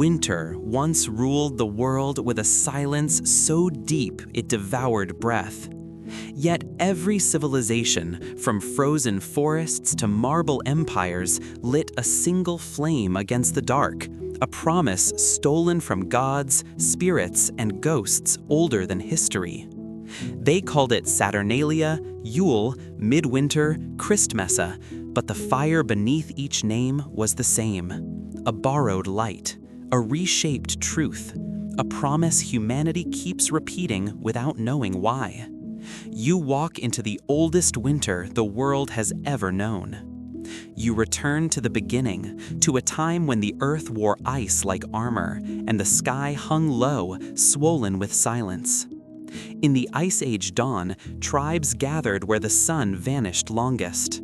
Winter once ruled the world with a silence so deep it devoured breath. Yet every civilization, from frozen forests to marble empires, lit a single flame against the dark, a promise stolen from gods, spirits, and ghosts older than history. They called it Saturnalia, Yule, Midwinter, Christmessa, but the fire beneath each name was the same: a borrowed light, a reshaped truth, a promise humanity keeps repeating without knowing why. You walk into the oldest winter the world has ever known. You return to the beginning, to a time when the earth wore ice like armor, and the sky hung low, swollen with silence. In the Ice Age dawn, tribes gathered where the sun vanished longest.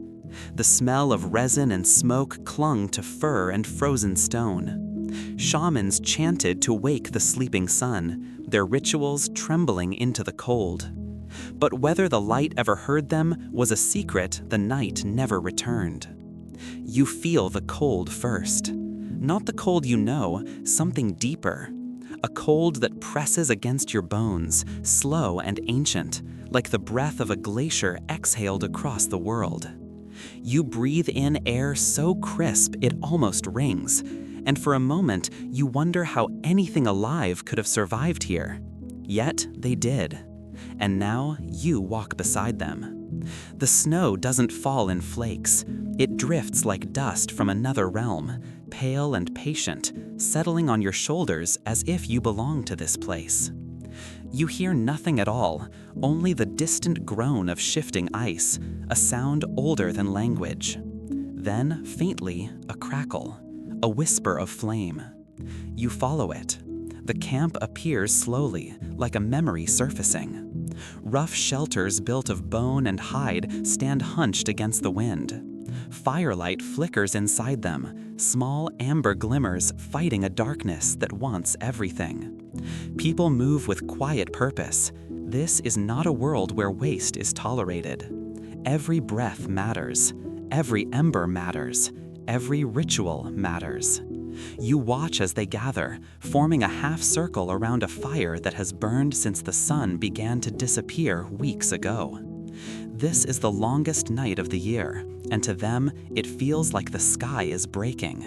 The smell of resin and smoke clung to fur and frozen stone. Shamans chanted to wake the sleeping sun, their rituals trembling into the cold. But whether the light ever heard them was a secret the night never returned. You feel the cold first. Not the cold you know, something deeper. A cold that presses against your bones, slow and ancient, like the breath of a glacier exhaled across the world. You breathe in air so crisp it almost rings, and for a moment you wonder how anything alive could have survived here. Yet they did. And now you walk beside them. The snow doesn't fall in flakes. It drifts like dust from another realm, pale and patient, settling on your shoulders as if you belong to this place. You hear nothing at all, only the distant groan of shifting ice, a sound older than language. Then, faintly, a crackle, a whisper of flame. You follow it. The camp appears slowly, like a memory surfacing. Rough shelters built of bone and hide stand hunched against the wind. Firelight flickers inside them, small amber glimmers fighting a darkness that wants everything. People move with quiet purpose. This is not a world where waste is tolerated. Every breath matters. Every ember matters. Every ritual matters. You watch as they gather, forming a half circle around a fire that has burned since the sun began to disappear weeks ago. This is the longest night of the year, and to them, it feels like the sky is breaking.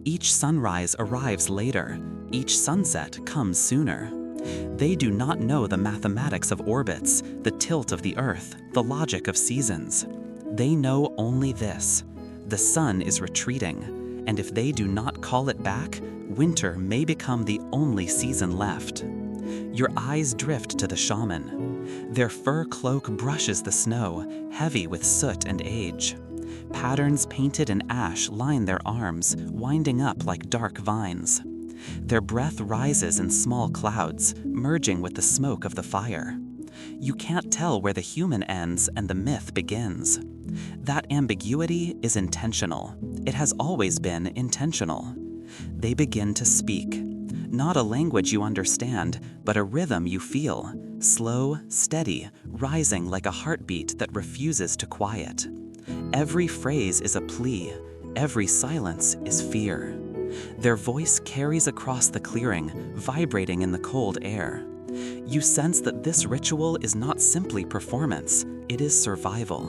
Each sunrise arrives later, each sunset comes sooner. They do not know the mathematics of orbits, the tilt of the earth, the logic of seasons. They know only this: the sun is retreating. And if they do not call it back, winter may become the only season left. Your eyes drift to the shaman. Their fur cloak brushes the snow, heavy with soot and age. Patterns painted in ash line their arms, winding up like dark vines. Their breath rises in small clouds, merging with the smoke of the fire. You can't tell where the human ends and the myth begins. That ambiguity is intentional. It has always been intentional. They begin to speak. Not a language you understand, but a rhythm you feel. Slow, steady, rising like a heartbeat that refuses to quiet. Every phrase is a plea. Every silence is fear. Their voice carries across the clearing, vibrating in the cold air. You sense that this ritual is not simply performance, it is survival.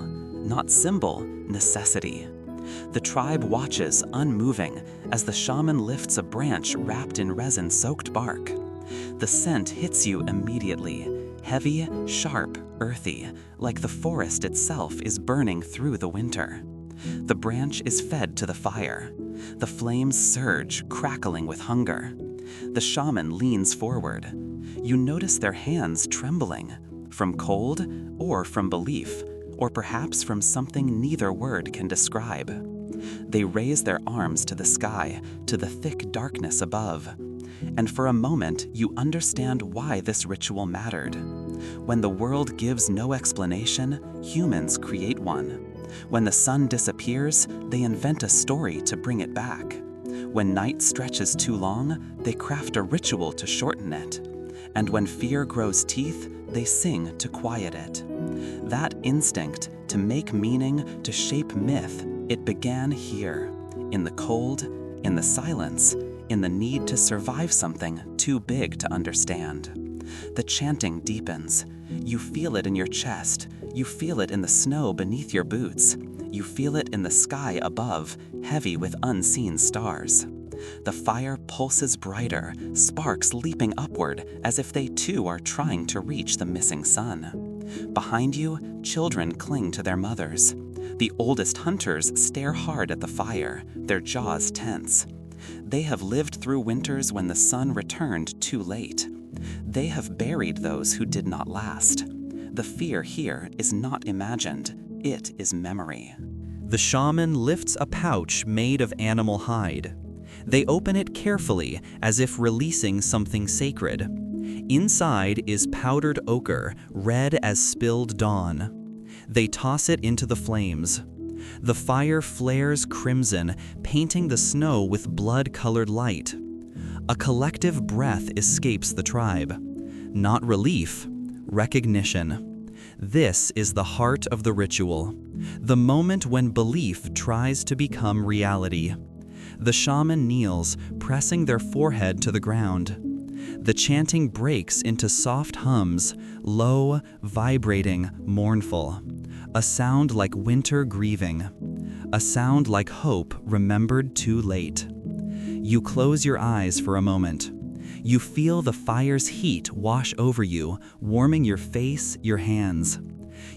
Not symbol, necessity. The tribe watches, unmoving, as the shaman lifts a branch wrapped in resin-soaked bark. The scent hits you immediately, heavy, sharp, earthy, like the forest itself is burning through the winter. The branch is fed to the fire. The flames surge, crackling with hunger. The shaman leans forward. You notice their hands trembling, from cold or from belief, or perhaps from something neither word can describe. They raise their arms to the sky, to the thick darkness above. And for a moment, you understand why this ritual mattered. When the world gives no explanation, humans create one. When the sun disappears, they invent a story to bring it back. When night stretches too long, they craft a ritual to shorten it. And when fear grows teeth, they sing to quiet it. That instinct, to make meaning, to shape myth, it began here, in the cold, in the silence, in the need to survive something too big to understand. The chanting deepens. You feel it in your chest. You feel it in the snow beneath your boots. You feel it in the sky above, heavy with unseen stars. The fire pulses brighter, sparks leaping upward as if they too are trying to reach the missing sun. Behind you, children cling to their mothers. The oldest hunters stare hard at the fire, their jaws tense. They have lived through winters when the sun returned too late. They have buried those who did not last. The fear here is not imagined, it is memory. The shaman lifts a pouch made of animal hide. They open it carefully, as if releasing something sacred. Inside is powdered ochre, red as spilled dawn. They toss it into the flames. The fire flares crimson, painting the snow with blood-colored light. A collective breath escapes the tribe. Not relief, recognition. This is the heart of the ritual, the moment when belief tries to become reality. The shaman kneels, pressing their forehead to the ground. The chanting breaks into soft hums, low, vibrating, mournful. A sound like winter grieving. A sound like hope remembered too late. You close your eyes for a moment. You feel the fire's heat wash over you, warming your face, your hands.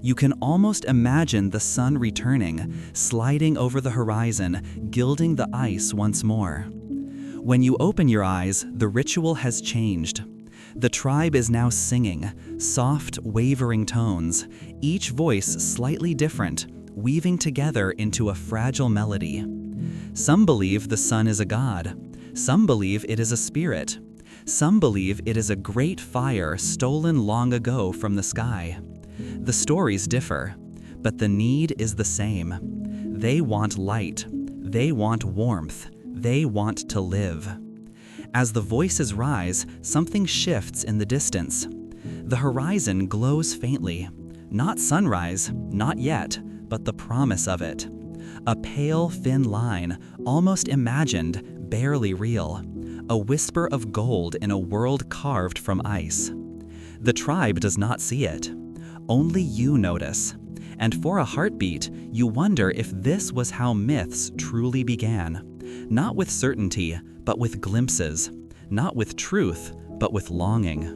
You can almost imagine the sun returning, sliding over the horizon, gilding the ice once more. When you open your eyes, the ritual has changed. The tribe is now singing, soft, wavering tones, each voice slightly different, weaving together into a fragile melody. Some believe the sun is a god. Some believe it is a spirit. Some believe it is a great fire stolen long ago from the sky. The stories differ, but the need is the same. They want light. They want warmth. They want to live. As the voices rise, something shifts in the distance. The horizon glows faintly. Not sunrise, not yet, but the promise of it. A pale, thin line, almost imagined, barely real. A whisper of gold in a world carved from ice. The tribe does not see it. Only you notice. And for a heartbeat, you wonder if this was how myths truly began. Not with certainty, but with glimpses. Not with truth, but with longing.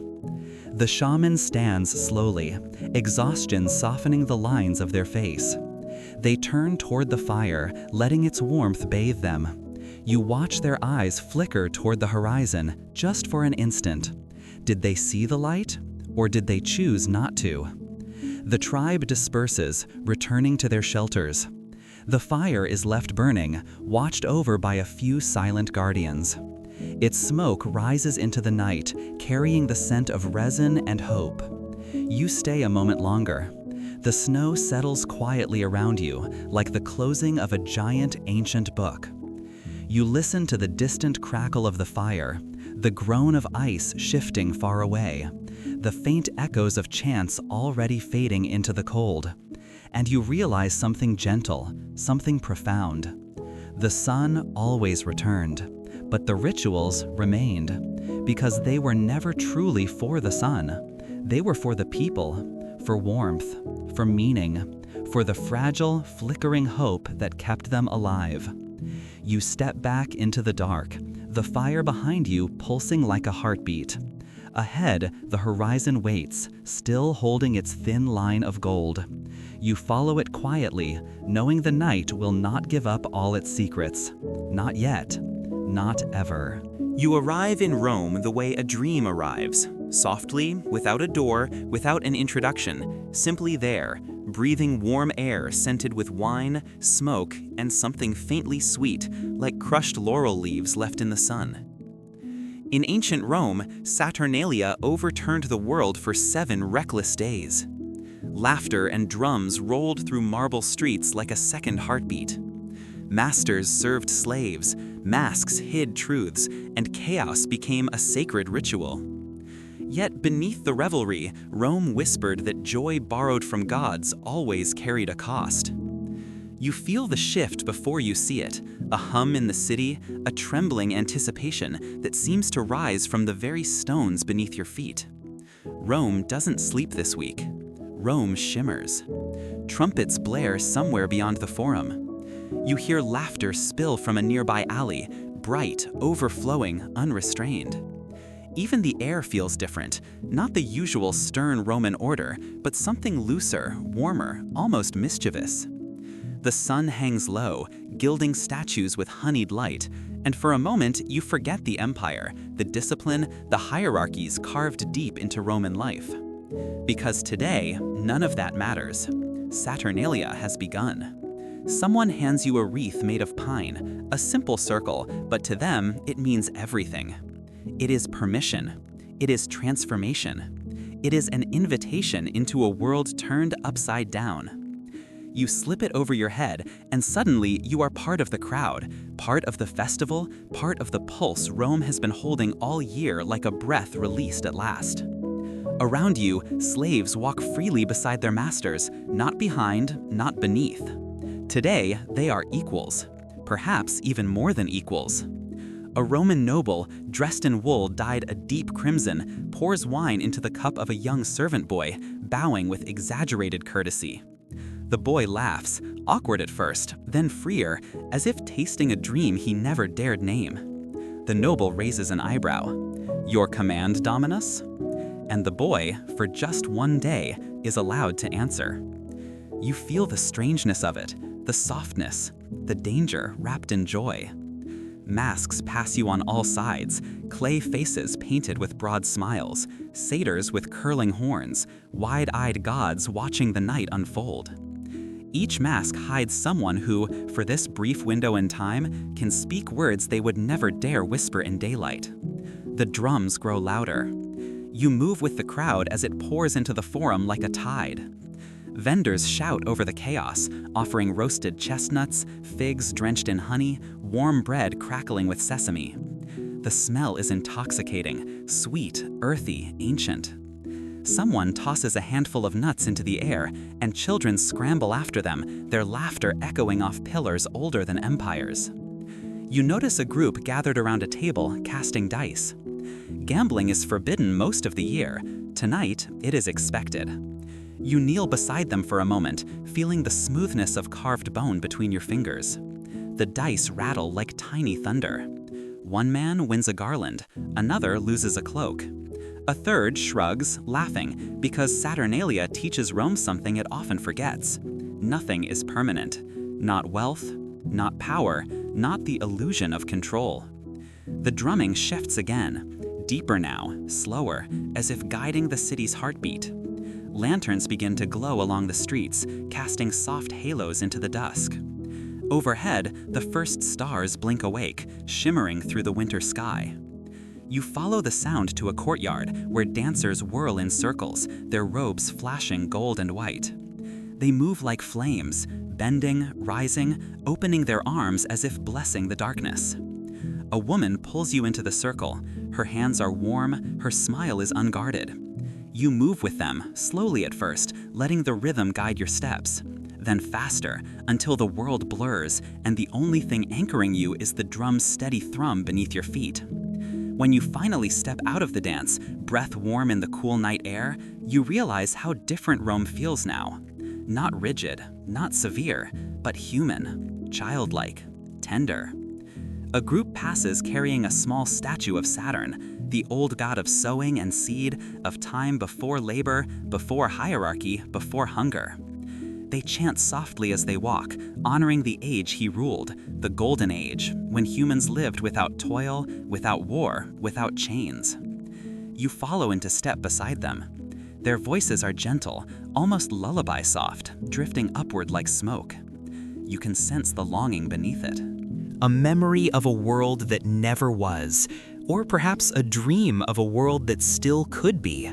The shaman stands slowly, exhaustion softening the lines of their face. They turn toward the fire, letting its warmth bathe them. You watch their eyes flicker toward the horizon, just for an instant. Did they see the light, or did they choose not to? The tribe disperses, returning to their shelters. The fire is left burning, watched over by a few silent guardians. Its smoke rises into the night, carrying the scent of resin and hope. You stay a moment longer. The snow settles quietly around you, like the closing of a giant ancient book. You listen to the distant crackle of the fire, the groan of ice shifting far away, the faint echoes of chants already fading into the cold. And you realize something gentle, something profound. The sun always returned, but the rituals remained, because they were never truly for the sun. They were for the people, for warmth, for meaning, for the fragile, flickering hope that kept them alive. You step back into the dark, the fire behind you pulsing like a heartbeat. Ahead, the horizon waits, still holding its thin line of gold. You follow it quietly, knowing the night will not give up all its secrets. Not yet. Not ever. You arrive in Rome the way a dream arrives. Softly, without a door, without an introduction, simply there, breathing warm air scented with wine, smoke, and something faintly sweet, like crushed laurel leaves left in the sun. In ancient Rome, Saturnalia overturned the world for 7 reckless days. Laughter and drums rolled through marble streets like a second heartbeat. Masters served slaves, masks hid truths, and chaos became a sacred ritual. Yet beneath the revelry, Rome whispered that joy borrowed from gods always carried a cost. You feel the shift before you see it, a hum in the city, a trembling anticipation that seems to rise from the very stones beneath your feet. Rome doesn't sleep this week. Rome shimmers. Trumpets blare somewhere beyond the Forum. You hear laughter spill from a nearby alley, bright, overflowing, unrestrained. Even the air feels different, not the usual stern Roman order, but something looser, warmer, almost mischievous. The sun hangs low, gilding statues with honeyed light, and for a moment you forget the empire, the discipline, the hierarchies carved deep into Roman life. Because today, none of that matters. Saturnalia has begun. Someone hands you a wreath made of pine, a simple circle, but to them it means everything. It is permission. It is transformation. It is an invitation into a world turned upside down. You slip it over your head, and suddenly you are part of the crowd, part of the festival, part of the pulse Rome has been holding all year like a breath released at last. Around you, slaves walk freely beside their masters, not behind, not beneath. Today, they are equals, perhaps even more than equals. A Roman noble, dressed in wool dyed a deep crimson, pours wine into the cup of a young servant boy, bowing with exaggerated courtesy. The boy laughs, awkward at first, then freer, as if tasting a dream he never dared name. The noble raises an eyebrow. "Your command, Dominus?" And the boy, for just one day, is allowed to answer. You feel the strangeness of it, the softness, the danger wrapped in joy. Masks pass you on all sides, clay faces painted with broad smiles, satyrs with curling horns, wide-eyed gods watching the night unfold. Each mask hides someone who, for this brief window in time, can speak words they would never dare whisper in daylight. The drums grow louder. You move with the crowd as it pours into the Forum like a tide. Vendors shout over the chaos, offering roasted chestnuts, figs drenched in honey, warm bread crackling with sesame. The smell is intoxicating, sweet, earthy, ancient. Someone tosses a handful of nuts into the air, and children scramble after them, their laughter echoing off pillars older than empires. You notice a group gathered around a table, casting dice. Gambling is forbidden most of the year. Tonight, it is expected. You kneel beside them for a moment, feeling the smoothness of carved bone between your fingers. The dice rattle like tiny thunder. One man wins a garland, another loses a cloak. A third shrugs, laughing, because Saturnalia teaches Rome something it often forgets. Nothing is permanent. Not wealth, not power, not the illusion of control. The drumming shifts again, deeper now, slower, as if guiding the city's heartbeat. Lanterns begin to glow along the streets, casting soft halos into the dusk. Overhead, the first stars blink awake, shimmering through the winter sky. You follow the sound to a courtyard where dancers whirl in circles, their robes flashing gold and white. They move like flames, bending, rising, opening their arms as if blessing the darkness. A woman pulls you into the circle. Her hands are warm, her smile is unguarded. You move with them, slowly at first, letting the rhythm guide your steps. Then faster, until the world blurs, and the only thing anchoring you is the drum's steady thrum beneath your feet. When you finally step out of the dance, breath warm in the cool night air, you realize how different Rome feels now. Not rigid, not severe, but human, childlike, tender. A group passes carrying a small statue of Saturn, the old god of sowing and seed, of time before labor, before hierarchy, before hunger. They chant softly as they walk, honoring the age he ruled, the Golden Age, when humans lived without toil, without war, without chains. You follow into step beside them. Their voices are gentle, almost lullaby soft, drifting upward like smoke. You can sense the longing beneath it. A memory of a world that never was, or perhaps a dream of a world that still could be.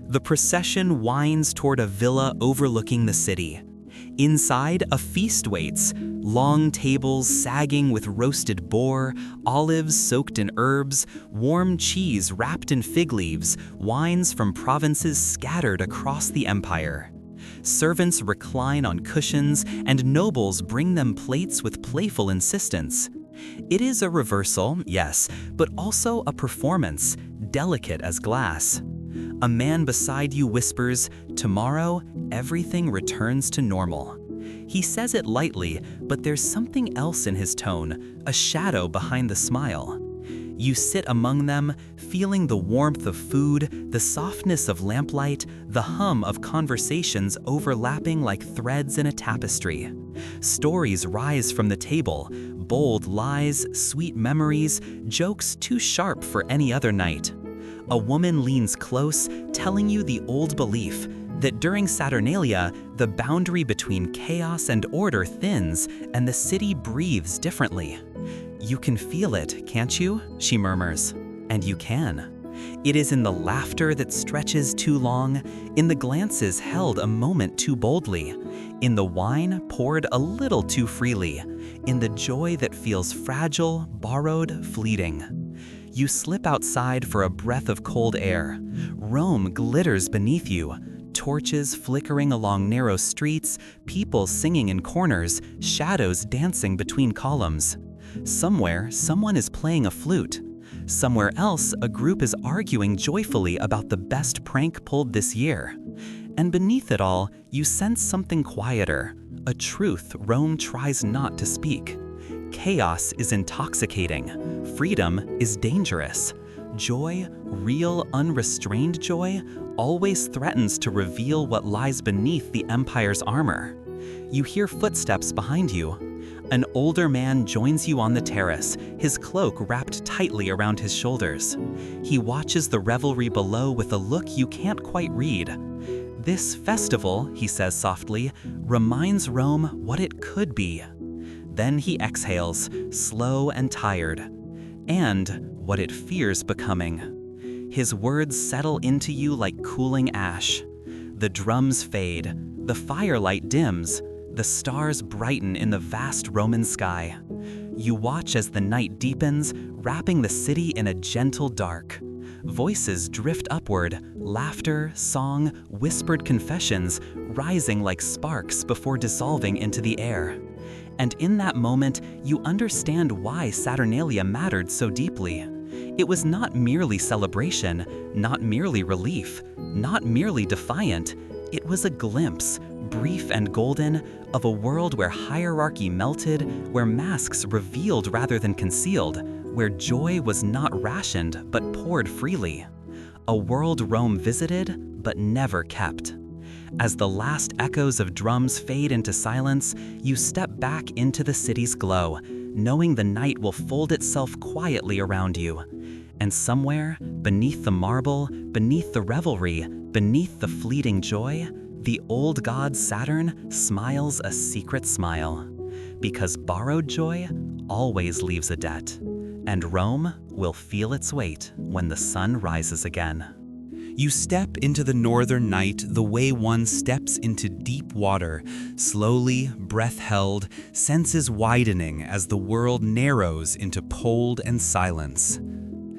The procession winds toward a villa overlooking the city. Inside, a feast waits, long tables sagging with roasted boar, olives soaked in herbs, warm cheese wrapped in fig leaves, wines from provinces scattered across the empire. Servants recline on cushions, and nobles bring them plates with playful insistence. It is a reversal, yes, but also a performance, delicate as glass. A man beside you whispers, "Tomorrow, everything returns to normal." He says it lightly, but there's something else in his tone, a shadow behind the smile. You sit among them, feeling the warmth of food, the softness of lamplight, the hum of conversations overlapping like threads in a tapestry. Stories rise from the table, bold lies, sweet memories, jokes too sharp for any other night. A woman leans close, telling you the old belief that during Saturnalia, the boundary between chaos and order thins and the city breathes differently. "You can feel it, can't you?" she murmurs. And you can. It is in the laughter that stretches too long, in the glances held a moment too boldly, in the wine poured a little too freely, in the joy that feels fragile, borrowed, fleeting. You slip outside for a breath of cold air. Rome glitters beneath you. Torches flickering along narrow streets, people singing in corners, shadows dancing between columns. Somewhere, someone is playing a flute. Somewhere else, a group is arguing joyfully about the best prank pulled this year. And beneath it all, you sense something quieter, a truth Rome tries not to speak. Chaos is intoxicating. Freedom is dangerous. Joy, real, unrestrained joy, always threatens to reveal what lies beneath the empire's armor. You hear footsteps behind you. An older man joins you on the terrace, his cloak wrapped tightly around his shoulders. He watches the revelry below with a look you can't quite read. "This festival," he says softly, "reminds Rome what it could be." Then he exhales, slow and tired. "And what it fears becoming." His words settle into you like cooling ash. The drums fade, the firelight dims, the stars brighten in the vast Roman sky. You watch as the night deepens, wrapping the city in a gentle dark. Voices drift upward, laughter, song, whispered confessions, rising like sparks before dissolving into the air. And in that moment, you understand why Saturnalia mattered so deeply. It was not merely celebration, not merely relief, not merely defiant. It was a glimpse, brief and golden, of a world where hierarchy melted, where masks revealed rather than concealed, where joy was not rationed but poured freely. A world Rome visited but never kept. As the last echoes of drums fade into silence, you step back into the city's glow, knowing the night will fold itself quietly around you. And somewhere, beneath the marble, beneath the revelry, beneath the fleeting joy, the old god Saturn smiles a secret smile. Because borrowed joy always leaves a debt, and Rome will feel its weight when the sun rises again. You step into the northern night the way one steps into deep water, slowly, breath held, senses widening as the world narrows into cold and silence.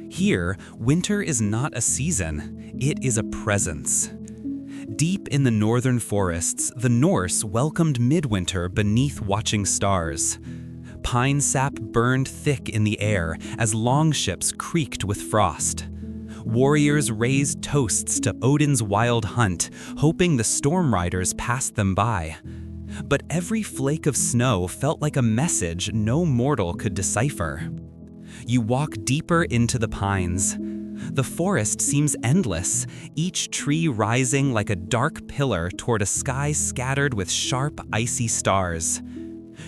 Here, winter is not a season, it is a presence. Deep in the northern forests, the Norse welcomed midwinter beneath watching stars. Pine sap burned thick in the air as longships creaked with frost. Warriors raised toasts to Odin's wild hunt, hoping the storm riders passed them by. But every flake of snow felt like a message no mortal could decipher. You walk deeper into the pines. The forest seems endless, each tree rising like a dark pillar toward a sky scattered with sharp, icy stars.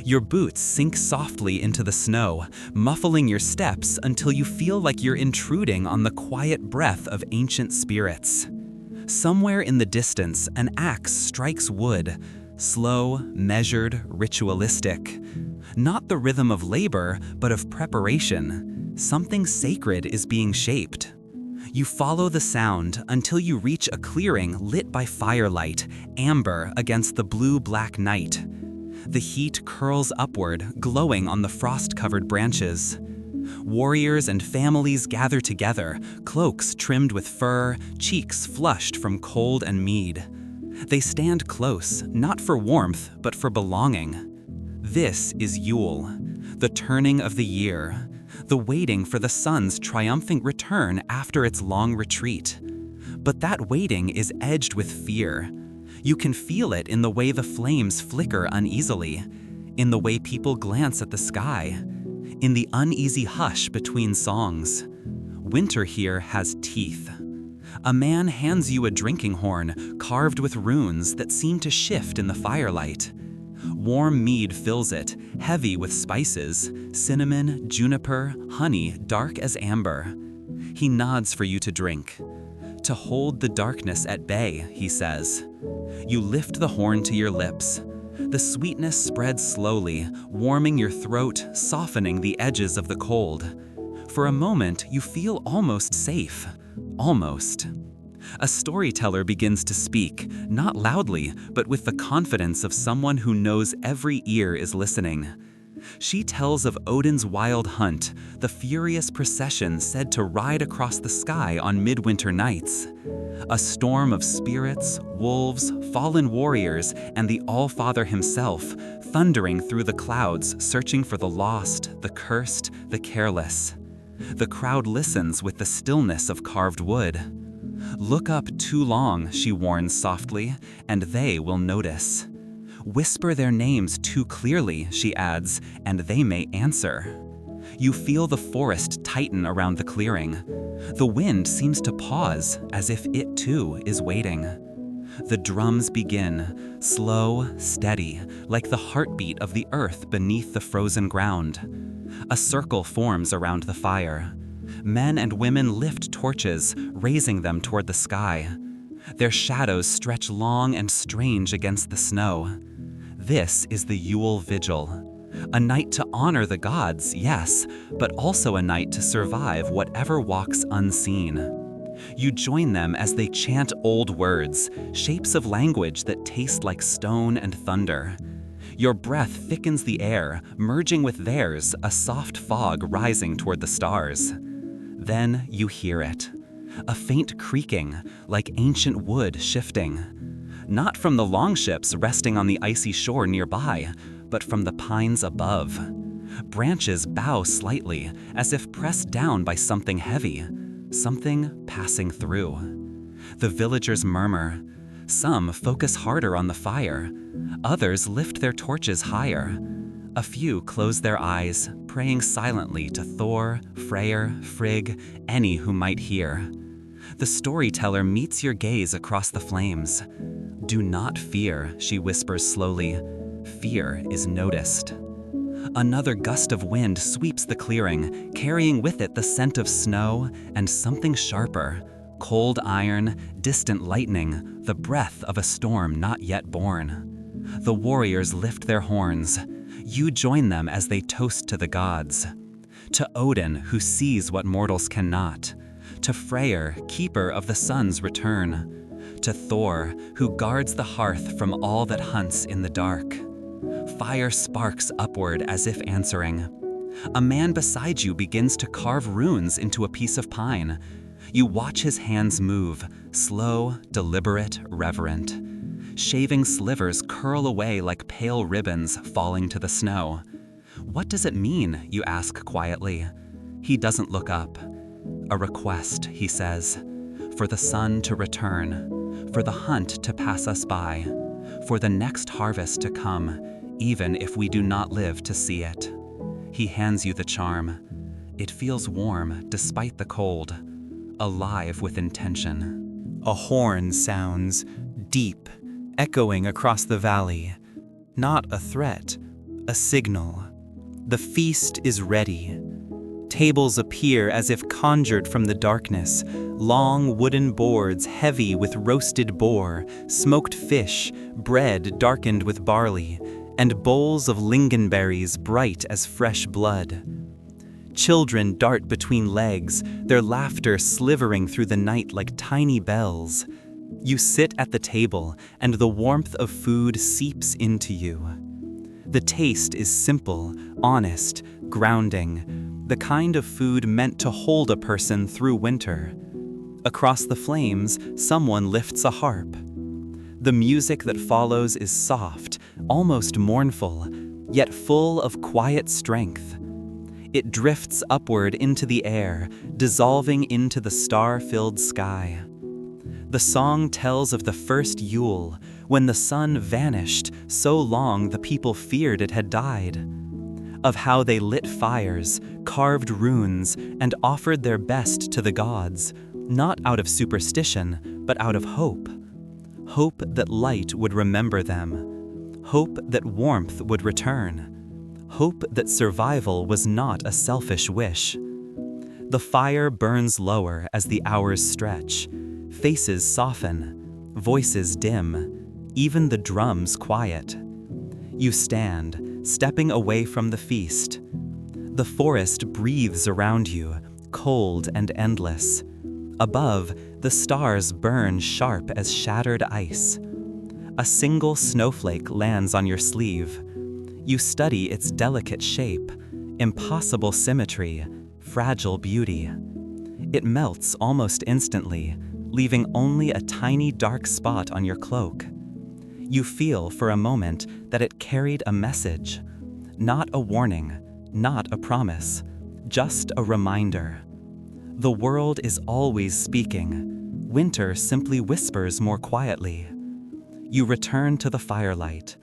Your boots sink softly into the snow, muffling your steps until you feel like you're intruding on the quiet breath of ancient spirits. Somewhere in the distance, an axe strikes wood, slow, measured, ritualistic. Not the rhythm of labor, but of preparation. Something sacred is being shaped. You follow the sound until you reach a clearing lit by firelight, amber against the blue-black night. The heat curls upward, glowing on the frost-covered branches. Warriors and families gather together, cloaks trimmed with fur, cheeks flushed from cold and mead. They stand close, not for warmth, but for belonging. This is Yule, the turning of the year, the waiting for the sun's triumphant return after its long retreat. But that waiting is edged with fear. You can feel it in the way the flames flicker uneasily, in the way people glance at the sky, in the uneasy hush between songs. Winter here has teeth. A man hands you a drinking horn carved with runes that seem to shift in the firelight. Warm mead fills it, heavy with spices, cinnamon, juniper, honey dark as amber. He nods for you to drink. To hold the darkness at bay, he says. You lift the horn to your lips. The sweetness spreads slowly, warming your throat, softening the edges of the cold. For a moment, you feel almost safe. Almost. A storyteller begins to speak, not loudly, but with the confidence of someone who knows every ear is listening. She tells of Odin's wild hunt, the furious procession said to ride across the sky on midwinter nights. A storm of spirits, wolves, fallen warriors, and the All-Father himself, thundering through the clouds, searching for the lost, the cursed, the careless. The crowd listens with the stillness of carved wood. Look up too long, she warns softly, and they will notice. Whisper their names too clearly, she adds, and they may answer. You feel the forest tighten around the clearing. The wind seems to pause, as if it too is waiting. The drums begin, slow, steady, like the heartbeat of the earth beneath the frozen ground. A circle forms around the fire. Men and women lift torches, raising them toward the sky. Their shadows stretch long and strange against the snow. This is the Yule Vigil. A night to honor the gods, yes, but also a night to survive whatever walks unseen. You join them as they chant old words, shapes of language that taste like stone and thunder. Your breath thickens the air, merging with theirs, a soft fog rising toward the stars. Then you hear it. A faint creaking, like ancient wood shifting. Not from the longships resting on the icy shore nearby, but from the pines above. Branches bow slightly, as if pressed down by something heavy, something passing through. The villagers murmur. Some focus harder on the fire. Others lift their torches higher. A few close their eyes, praying silently to Thor, Freyr, Frigg, any who might hear. The storyteller meets your gaze across the flames. Do not fear, she whispers slowly. Fear is noticed. Another gust of wind sweeps the clearing, carrying with it the scent of snow and something sharper. Cold iron, distant lightning, the breath of a storm not yet born. The warriors lift their horns. You join them as they toast to the gods. To Odin, who sees what mortals cannot. To Freyr, keeper of the sun's return. To Thor, who guards the hearth from all that hunts in the dark. Fire sparks upward as if answering. A man beside you begins to carve runes into a piece of pine. You watch his hands move, slow, deliberate, reverent. Shaving slivers curl away like pale ribbons falling to the snow. What does it mean, you ask quietly. He doesn't look up. A request, he says, for the sun to return, for the hunt to pass us by, for the next harvest to come, even if we do not live to see it. He hands you the charm. It feels warm despite the cold, alive with intention. A horn sounds, deep, echoing across the valley. Not a threat, a signal. The feast is ready. Tables appear as if conjured from the darkness, long wooden boards heavy with roasted boar, smoked fish, bread darkened with barley, and bowls of lingonberries bright as fresh blood. Children dart between legs, their laughter slivering through the night like tiny bells. You sit at the table, and the warmth of food seeps into you. The taste is simple, honest, grounding, the kind of food meant to hold a person through winter. Across the flames, someone lifts a harp. The music that follows is soft, almost mournful, yet full of quiet strength. It drifts upward into the air, dissolving into the star-filled sky. The song tells of the first Yule, when the sun vanished so long the people feared it had died. Of how they lit fires, carved runes, and offered their best to the gods, not out of superstition, but out of hope. Hope that light would remember them. Hope that warmth would return. Hope that survival was not a selfish wish. The fire burns lower as the hours stretch. Faces soften, voices dim, even the drums quiet. You stand, stepping away from the feast. The forest breathes around you, cold and endless. Above, the stars burn sharp as shattered ice. A single snowflake lands on your sleeve. You study its delicate shape, impossible symmetry, fragile beauty. It melts almost instantly, leaving only a tiny dark spot on your cloak. You feel for a moment that it carried a message. Not a warning, not a promise, just a reminder. The world is always speaking. Winter simply whispers more quietly. You return to the firelight.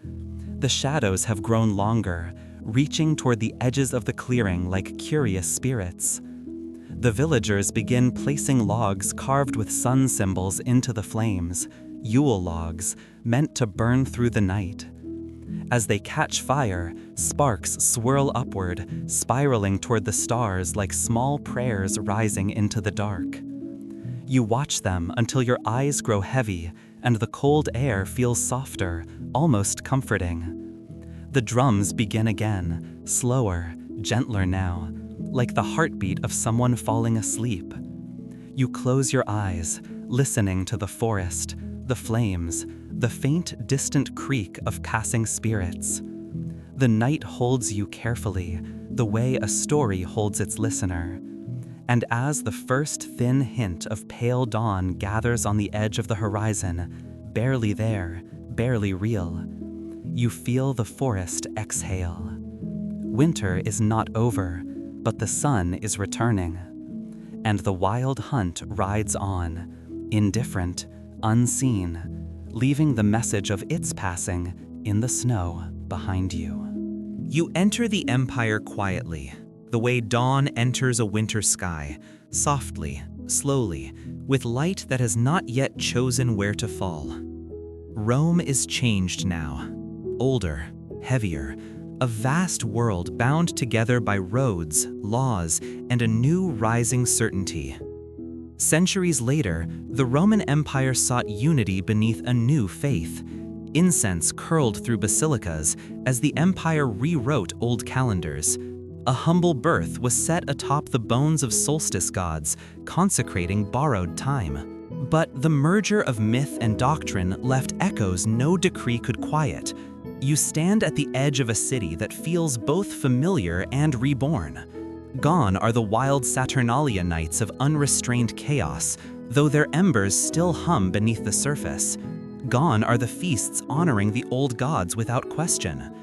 The shadows have grown longer, reaching toward the edges of the clearing like curious spirits. The villagers begin placing logs carved with sun symbols into the flames, Yule logs, meant to burn through the night. As they catch fire, sparks swirl upward, spiraling toward the stars like small prayers rising into the dark. You watch them until your eyes grow heavy and the cold air feels softer, almost comforting. The drums begin again, slower, gentler now, like the heartbeat of someone falling asleep. You close your eyes, listening to the forest, the flames, the faint, distant creak of passing spirits. The night holds you carefully, the way a story holds its listener. And as the first thin hint of pale dawn gathers on the edge of the horizon, barely there, barely real, you feel the forest exhale. Winter is not over, but the sun is returning. And the wild hunt rides on, indifferent, unseen, leaving the message of its passing in the snow behind you. You enter the Empire quietly, the way dawn enters a winter sky, softly, slowly, with light that has not yet chosen where to fall. Rome is changed now, older, heavier, a vast world bound together by roads, laws, and a new rising certainty. Centuries later, the Roman Empire sought unity beneath a new faith. Incense curled through basilicas as the empire rewrote old calendars. A humble birth was set atop the bones of solstice gods, consecrating borrowed time. But the merger of myth and doctrine left echoes no decree could quiet. You stand at the edge of a city that feels both familiar and reborn. Gone are the wild Saturnalia nights of unrestrained chaos, though their embers still hum beneath the surface. Gone are the feasts honoring the old gods without question.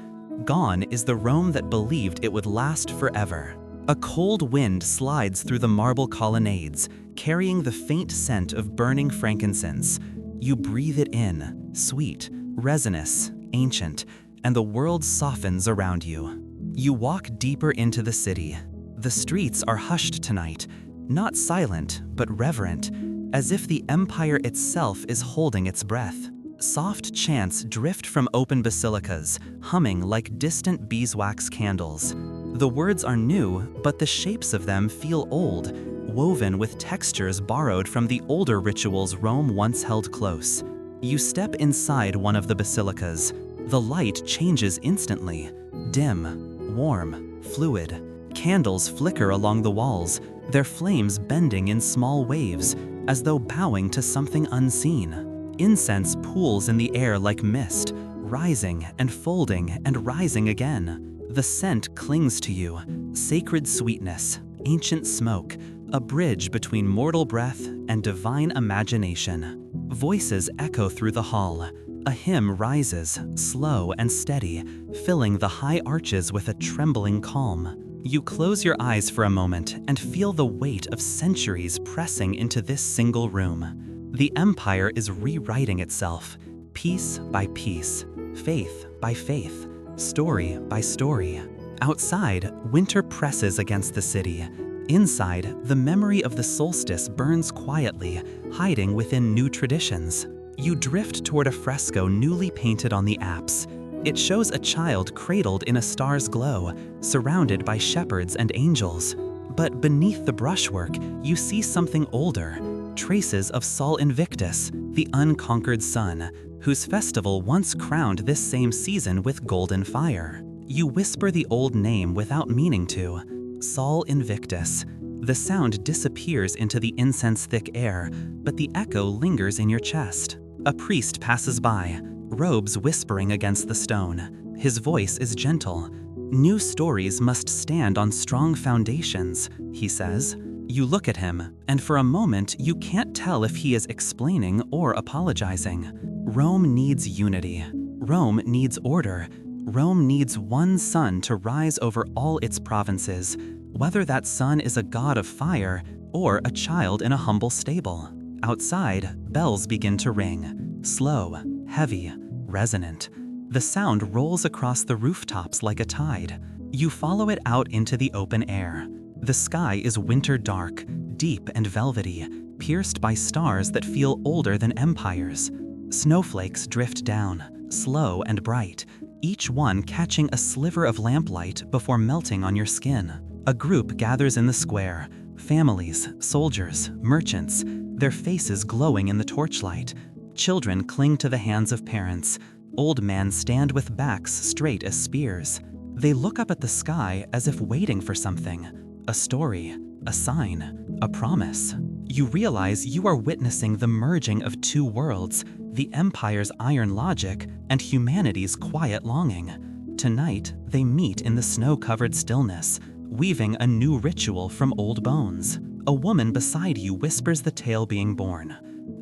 Gone is the Rome that believed it would last forever. A cold wind slides through the marble colonnades, carrying the faint scent of burning frankincense. You breathe it in, sweet, resinous, ancient, and the world softens around you. You walk deeper into the city. The streets are hushed tonight, not silent, but reverent, as if the empire itself is holding its breath. Soft chants drift from open basilicas, humming like distant beeswax candles. The words are new, but the shapes of them feel old, woven with textures borrowed from the older rituals Rome once held close. You step inside one of the basilicas. The light changes instantly, dim, warm, fluid. Candles flicker along the walls, their flames bending in small waves, as though bowing to something unseen. Incense pools in the air like mist, rising and folding and rising again. The scent clings to you, sacred sweetness, ancient smoke, a bridge between mortal breath and divine imagination. Voices echo through the hall, A hymn rises, slow and steady, filling the high arches with a trembling calm. You close your eyes for a moment and feel the weight of centuries pressing into this single room. The empire is rewriting itself, piece by piece, faith by faith, story by story. Outside, winter presses against the city. Inside, the memory of the solstice burns quietly, hiding within new traditions. You drift toward a fresco newly painted on the apse. It shows a child cradled in a star's glow, surrounded by shepherds and angels. But beneath the brushwork, you see something older, traces of Sol Invictus, the unconquered sun, whose festival once crowned this same season with golden fire. You whisper the old name without meaning to, Sol Invictus. The sound disappears into the incense-thick air, but the echo lingers in your chest. A priest passes by, robes whispering against the stone. His voice is gentle. New stories must stand on strong foundations, he says. You look at him, and for a moment you can't tell if he is explaining or apologizing. Rome needs unity. Rome needs order. Rome needs one sun to rise over all its provinces, whether that sun is a god of fire or a child in a humble stable. Outside, bells begin to ring, slow, heavy, resonant. The sound rolls across the rooftops like a tide. You follow it out into the open air. The sky is winter dark, deep and velvety, pierced by stars that feel older than empires. Snowflakes drift down, slow and bright, each one catching a sliver of lamplight before melting on your skin. A group gathers in the square, families, soldiers, merchants, their faces glowing in the torchlight. Children cling to the hands of parents. Old men stand with backs straight as spears. They look up at the sky as if waiting for something. A story, a sign, a promise. You realize you are witnessing the merging of two worlds, the Empire's iron logic and humanity's quiet longing. Tonight, they meet in the snow-covered stillness, weaving a new ritual from old bones. A woman beside you whispers the tale being born.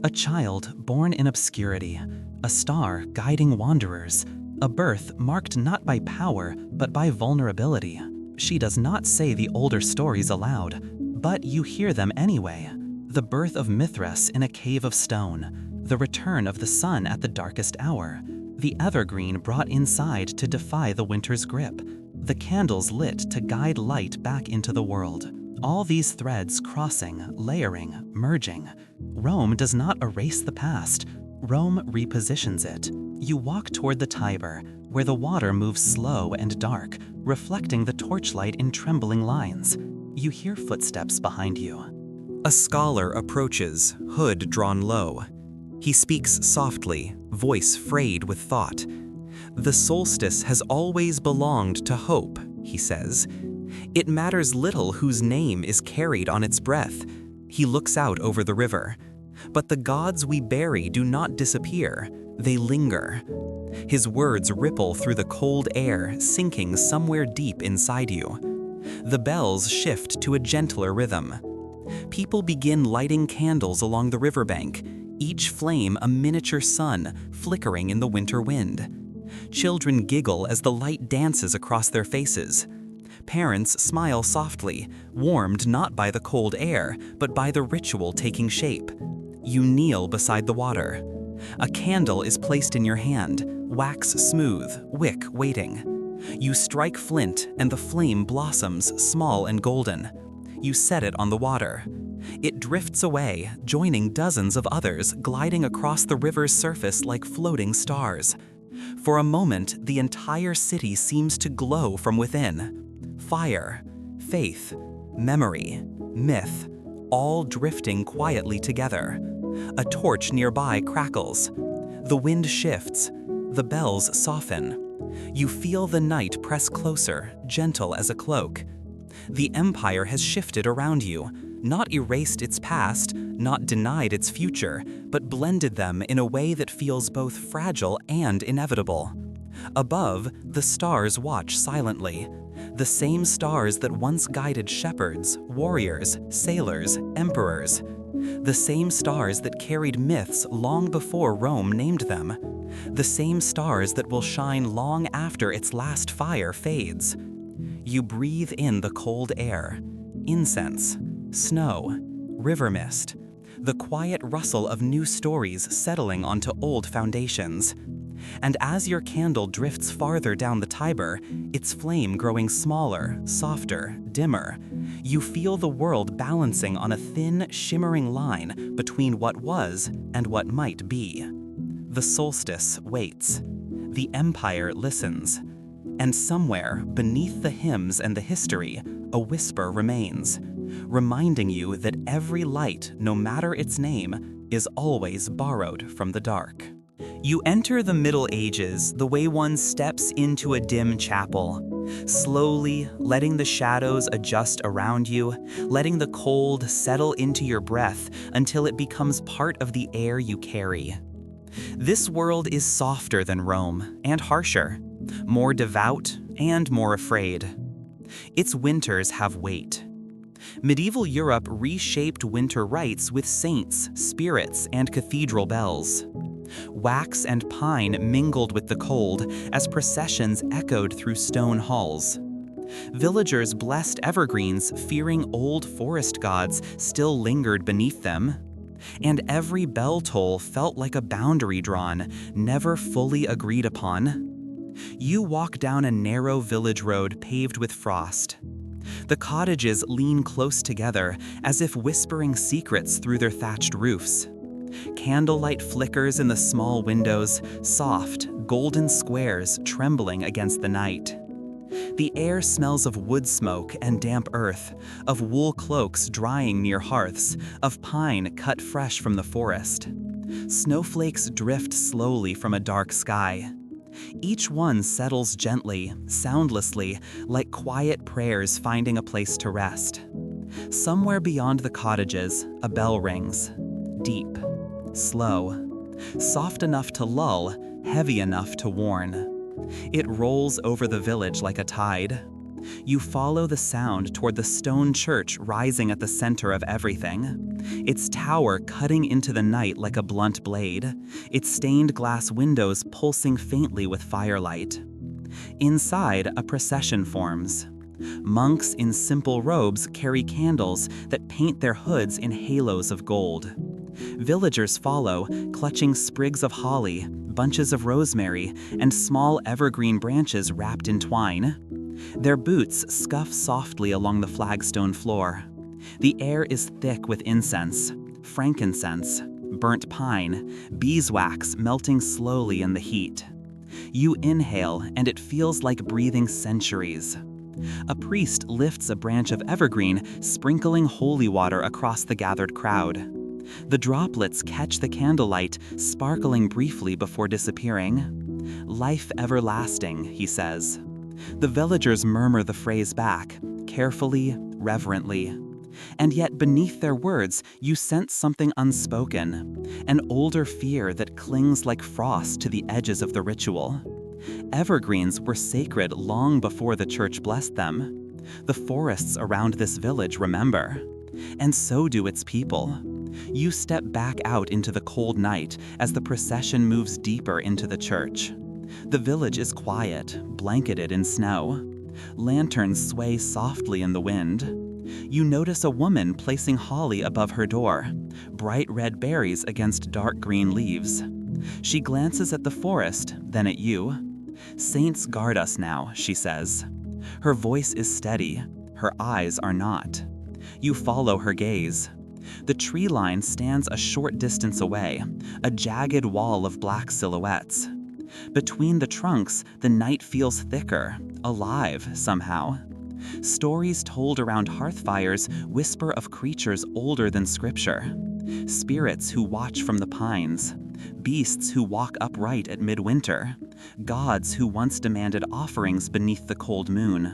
A child born in obscurity, a star guiding wanderers, a birth marked not by power but by vulnerability. She does not say the older stories aloud, but you hear them anyway. The birth of Mithras in a cave of stone, the return of the sun at the darkest hour, the evergreen brought inside to defy the winter's grip, the candles lit to guide light back into the world. All these threads crossing, layering, merging. Rome does not erase the past. Rome repositions it. You walk toward the Tiber, where the water moves slow and dark, reflecting the torchlight in trembling lines. You hear footsteps behind you. A scholar approaches, hood drawn low. He speaks softly, voice frayed with thought. The solstice has always belonged to hope, he says. It matters little whose name is carried on its breath. He looks out over the river. But the gods we bury do not disappear, they linger. His words ripple through the cold air, sinking somewhere deep inside you. The bells shift to a gentler rhythm. People begin lighting candles along the riverbank, each flame a miniature sun flickering in the winter wind. Children giggle as the light dances across their faces. Parents smile softly, warmed not by the cold air, but by the ritual taking shape. You kneel beside the water. A candle is placed in your hand, wax smooth, wick waiting. You strike flint, and the flame blossoms, small and golden. You set it on the water. It drifts away, joining dozens of others gliding across the river's surface like floating stars. For a moment, the entire city seems to glow from within. Fire, faith, memory, myth, all drifting quietly together. A torch nearby crackles. The wind shifts. The bells soften. You feel the night press closer, gentle as a cloak. The empire has shifted around you, not erased its past, not denied its future, but blended them in a way that feels both fragile and inevitable. Above, the stars watch silently. The same stars that once guided shepherds, warriors, sailors, emperors. The same stars that carried myths long before Rome named them. the same stars that will shine long after its last fire fades. You breathe in the cold air, incense, snow, river mist, the quiet rustle of new stories settling onto old foundations. And as your candle drifts farther down the Tiber, its flame growing smaller, softer, dimmer, you feel the world balancing on a thin, shimmering line between what was and what might be. The solstice waits. The empire listens. And somewhere, beneath the hymns and the history, a whisper remains, reminding you that every light, no matter its name, is always borrowed from the dark. You enter the Middle Ages the way one steps into a dim chapel, slowly letting the shadows adjust around you, letting the cold settle into your breath until it becomes part of the air you carry. This world is softer than Rome and harsher, more devout and more afraid. Its winters have weight. Medieval Europe reshaped winter rites with saints, spirits, and cathedral bells. Wax and pine mingled with the cold as processions echoed through stone halls. Villagers blessed evergreens, fearing old forest gods still lingered beneath them. And every bell toll felt like a boundary drawn, never fully agreed upon. You walk down a narrow village road paved with frost. The cottages lean close together, as if whispering secrets through their thatched roofs. Candlelight flickers in the small windows, soft, golden squares trembling against the night. The air smells of wood smoke and damp earth, of wool cloaks drying near hearths, of pine cut fresh from the forest. Snowflakes drift slowly from a dark sky. Each one settles gently, soundlessly, like quiet prayers finding a place to rest. Somewhere beyond the cottages, a bell rings. Deep, slow, soft enough to lull, heavy enough to warn. It rolls over the village like a tide. You follow the sound toward the stone church rising at the center of everything, its tower cutting into the night like a blunt blade, its stained glass windows pulsing faintly with firelight. Inside, a procession forms. Monks in simple robes carry candles that paint their hoods in halos of gold. Villagers follow, clutching sprigs of holly, bunches of rosemary, and small evergreen branches wrapped in twine. Their boots scuff softly along the flagstone floor. The air is thick with incense, frankincense, burnt pine, beeswax melting slowly in the heat. You inhale, and it feels like breathing centuries. A priest lifts a branch of evergreen, sprinkling holy water across the gathered crowd. The droplets catch the candlelight, sparkling briefly before disappearing. "Life everlasting," he says. The villagers murmur the phrase back, carefully, reverently. And yet beneath their words, you sense something unspoken, an older fear that clings like frost to the edges of the ritual. Evergreens were sacred long before the church blessed them. The forests around this village remember. And so do its people. You step back out into the cold night as the procession moves deeper into the church. The village is quiet, blanketed in snow. Lanterns sway softly in the wind. You notice a woman placing holly above her door, bright red berries against dark green leaves. She glances at the forest, then at you. "Saints guard us now," she says. Her voice is steady. Her eyes are not. You follow her gaze. The tree line stands a short distance away, a jagged wall of black silhouettes. Between the trunks, the night feels thicker, alive somehow. Stories told around hearth fires whisper of creatures older than scripture. Spirits who watch from the pines. Beasts who walk upright at midwinter. Gods who once demanded offerings beneath the cold moon.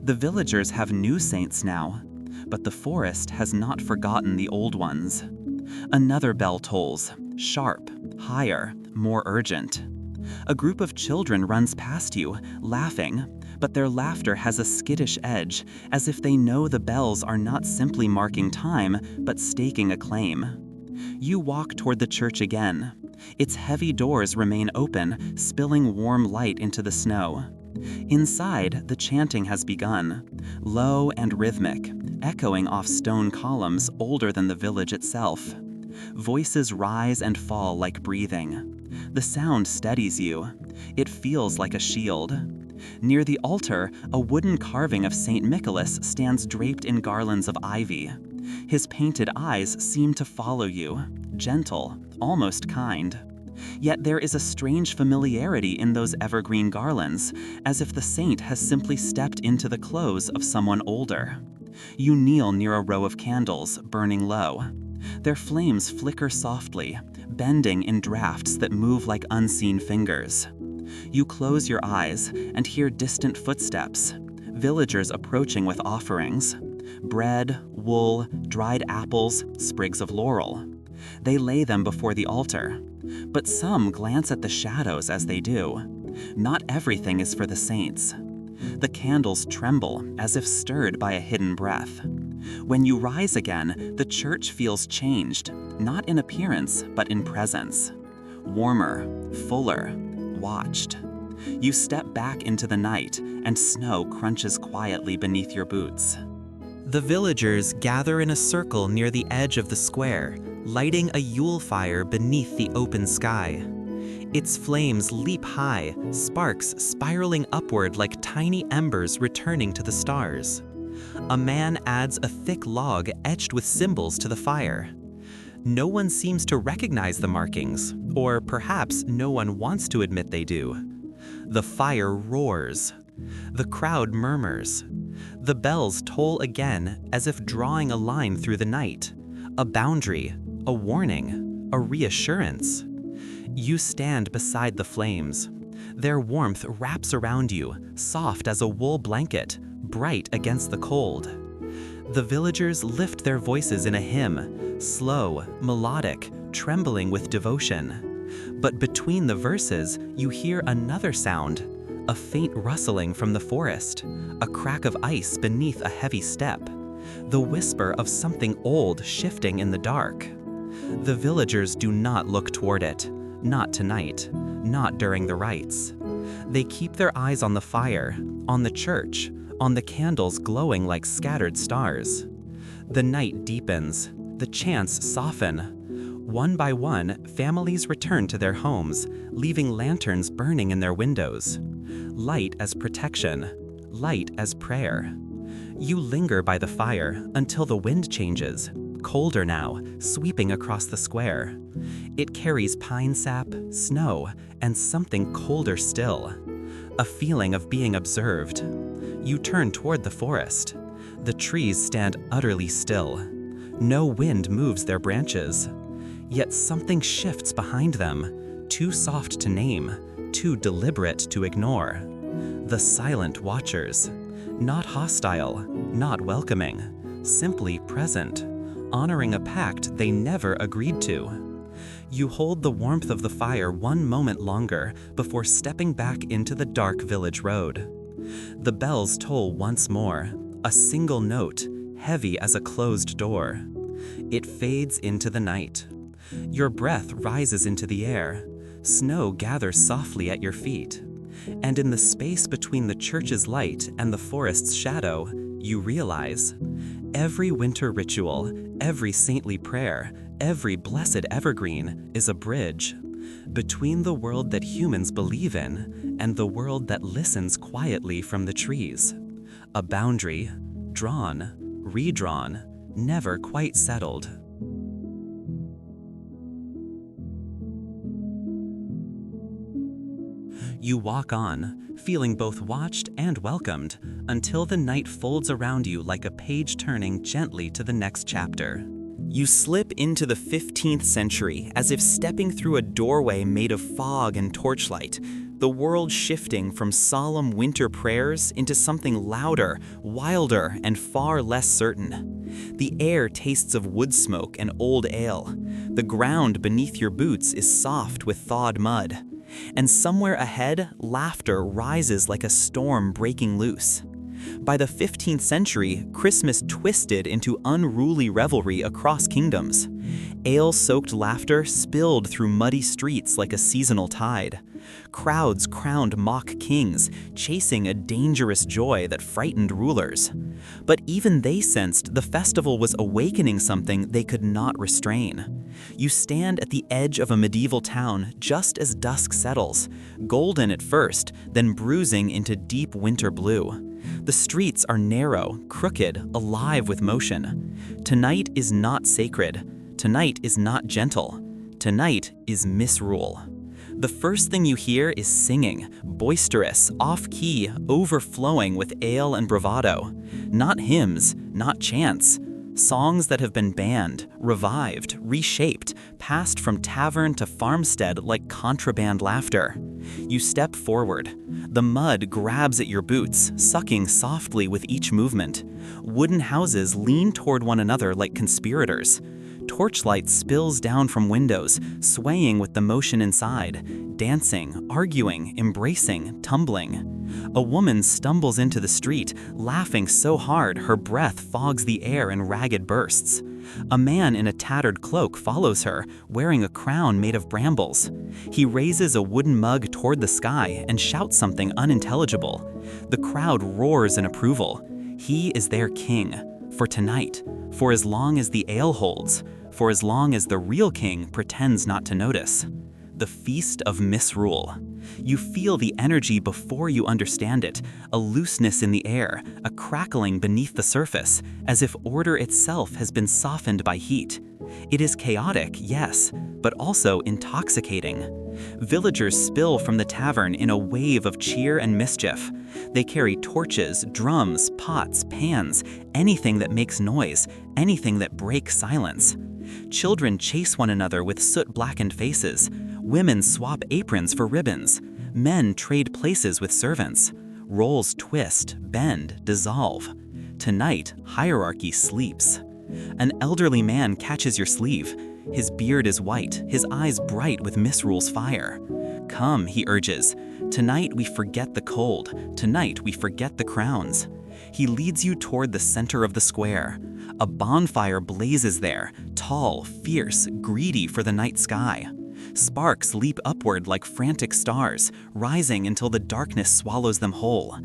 The villagers have new saints now, but the forest has not forgotten the old ones. Another bell tolls, sharp, higher, more urgent. A group of children runs past you, laughing, but their laughter has a skittish edge, as if they know the bells are not simply marking time, but staking a claim. You walk toward the church again, Its heavy doors remain open, spilling warm light into the snow. Inside, the chanting has begun, low and rhythmic, echoing off stone columns older than the village itself. Voices rise and fall like breathing. The sound steadies you. It feels like a shield. Near the altar, a wooden carving of St. Nicholas stands draped in garlands of ivy. His painted eyes seem to follow you, gentle, almost kind. Yet there is a strange familiarity in those evergreen garlands, as if the saint has simply stepped into the clothes of someone older. You kneel near a row of candles, burning low. Their flames flicker softly, bending in drafts that move like unseen fingers. You close your eyes and hear distant footsteps, villagers approaching with offerings. Bread, wool, dried apples, sprigs of laurel. They lay them before the altar, but some glance at the shadows as they do. Not everything is for the saints. The candles tremble as if stirred by a hidden breath. When you rise again, the church feels changed, not in appearance, but in presence. Warmer, fuller, watched. You step back into the night, and snow crunches quietly beneath your boots. The villagers gather in a circle near the edge of the square, lighting a Yule fire beneath the open sky. Its flames leap high, sparks spiraling upward like tiny embers returning to the stars. A man adds a thick log etched with symbols to the fire. No one seems to recognize the markings, or perhaps no one wants to admit they do. The fire roars. The crowd murmurs. The bells toll again as if drawing a line through the night. A boundary, a warning, a reassurance. You stand beside the flames. Their warmth wraps around you, soft as a wool blanket, bright against the cold. The villagers lift their voices in a hymn, slow, melodic, trembling with devotion. But between the verses, you hear another sound, a faint rustling from the forest, a crack of ice beneath a heavy step, the whisper of something old shifting in the dark. The villagers do not look toward it, not tonight, not during the rites. They keep their eyes on the fire, on the church, on the candles glowing like scattered stars. The night deepens, the chants soften. One by one, families return to their homes, leaving lanterns burning in their windows. Light as protection, light as prayer. You linger by the fire until the wind changes, colder now, sweeping across the square. It carries pine sap, snow, and something colder still. A feeling of being observed. You turn toward the forest. The trees stand utterly still. No wind moves their branches. Yet something shifts behind them, too soft to name, too deliberate to ignore. The silent watchers, not hostile, not welcoming, simply present, honoring a pact they never agreed to. You hold the warmth of the fire one moment longer before stepping back into the dark village road. The bells toll once more, a single note, heavy as a closed door. It fades into the night. Your breath rises into the air. Snow gathers softly at your feet. And in the space between the church's light and the forest's shadow, you realize every winter ritual, every saintly prayer, every blessed evergreen is a bridge between the world that humans believe in and the world that listens quietly from the trees. A boundary, drawn, redrawn, never quite settled. You walk on, feeling both watched and welcomed, until the night folds around you like a page turning gently to the next chapter. You slip into the 15th century as if stepping through a doorway made of fog and torchlight, the world shifting from solemn winter prayers into something louder, wilder, and far less certain. The air tastes of wood smoke and old ale. The ground beneath your boots is soft with thawed mud. And somewhere ahead, laughter rises like a storm breaking loose. By the 15th century, Christmas twisted into unruly revelry across kingdoms. Ale-soaked laughter spilled through muddy streets like a seasonal tide. Crowds crowned mock kings, chasing a dangerous joy that frightened rulers. But even they sensed the festival was awakening something they could not restrain. You stand at the edge of a medieval town just as dusk settles, golden at first, then bruising into deep winter blue. The streets are narrow, crooked, alive with motion. Tonight is not sacred. Tonight is not gentle. Tonight is misrule. The first thing you hear is singing, boisterous, off-key, overflowing with ale and bravado. Not hymns, not chants. Songs that have been banned, revived, reshaped, passed from tavern to farmstead like contraband laughter. You step forward. The mud grabs at your boots, sucking softly with each movement. Wooden houses lean toward one another like conspirators. Torchlight spills down from windows, swaying with the motion inside, dancing, arguing, embracing, tumbling. A woman stumbles into the street, laughing so hard her breath fogs the air in ragged bursts. A man in a tattered cloak follows her, wearing a crown made of brambles. He raises a wooden mug toward the sky and shouts something unintelligible. The crowd roars in approval. He is their king, for tonight, for as long as the ale holds, for as long as the real king pretends not to notice. The Feast of Misrule. You feel the energy before you understand it, a looseness in the air, a crackling beneath the surface, as if order itself has been softened by heat. It is chaotic, yes, but also intoxicating. Villagers spill from the tavern in a wave of cheer and mischief. They carry torches, drums, pots, pans, anything that makes noise, anything that breaks silence. Children chase one another with soot-blackened faces. Women swap aprons for ribbons. Men trade places with servants. Roles twist, bend, dissolve. Tonight, hierarchy sleeps. An elderly man catches your sleeve. His beard is white, his eyes bright with Misrule's fire. Come, he urges. Tonight we forget the cold. Tonight we forget the crowns. He leads you toward the center of the square. A bonfire blazes there, tall, fierce, greedy for the night sky. Sparks leap upward like frantic stars, rising until the darkness swallows them whole.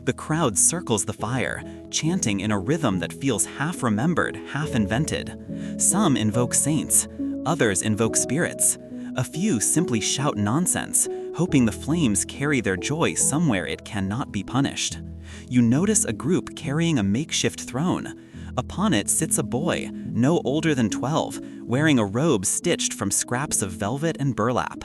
The crowd circles the fire, chanting in a rhythm that feels half remembered, half invented. Some invoke saints, others invoke spirits. A few simply shout nonsense, hoping the flames carry their joy somewhere it cannot be punished. You notice a group carrying a makeshift throne. Upon it sits a boy, no older than 12, wearing a robe stitched from scraps of velvet and burlap.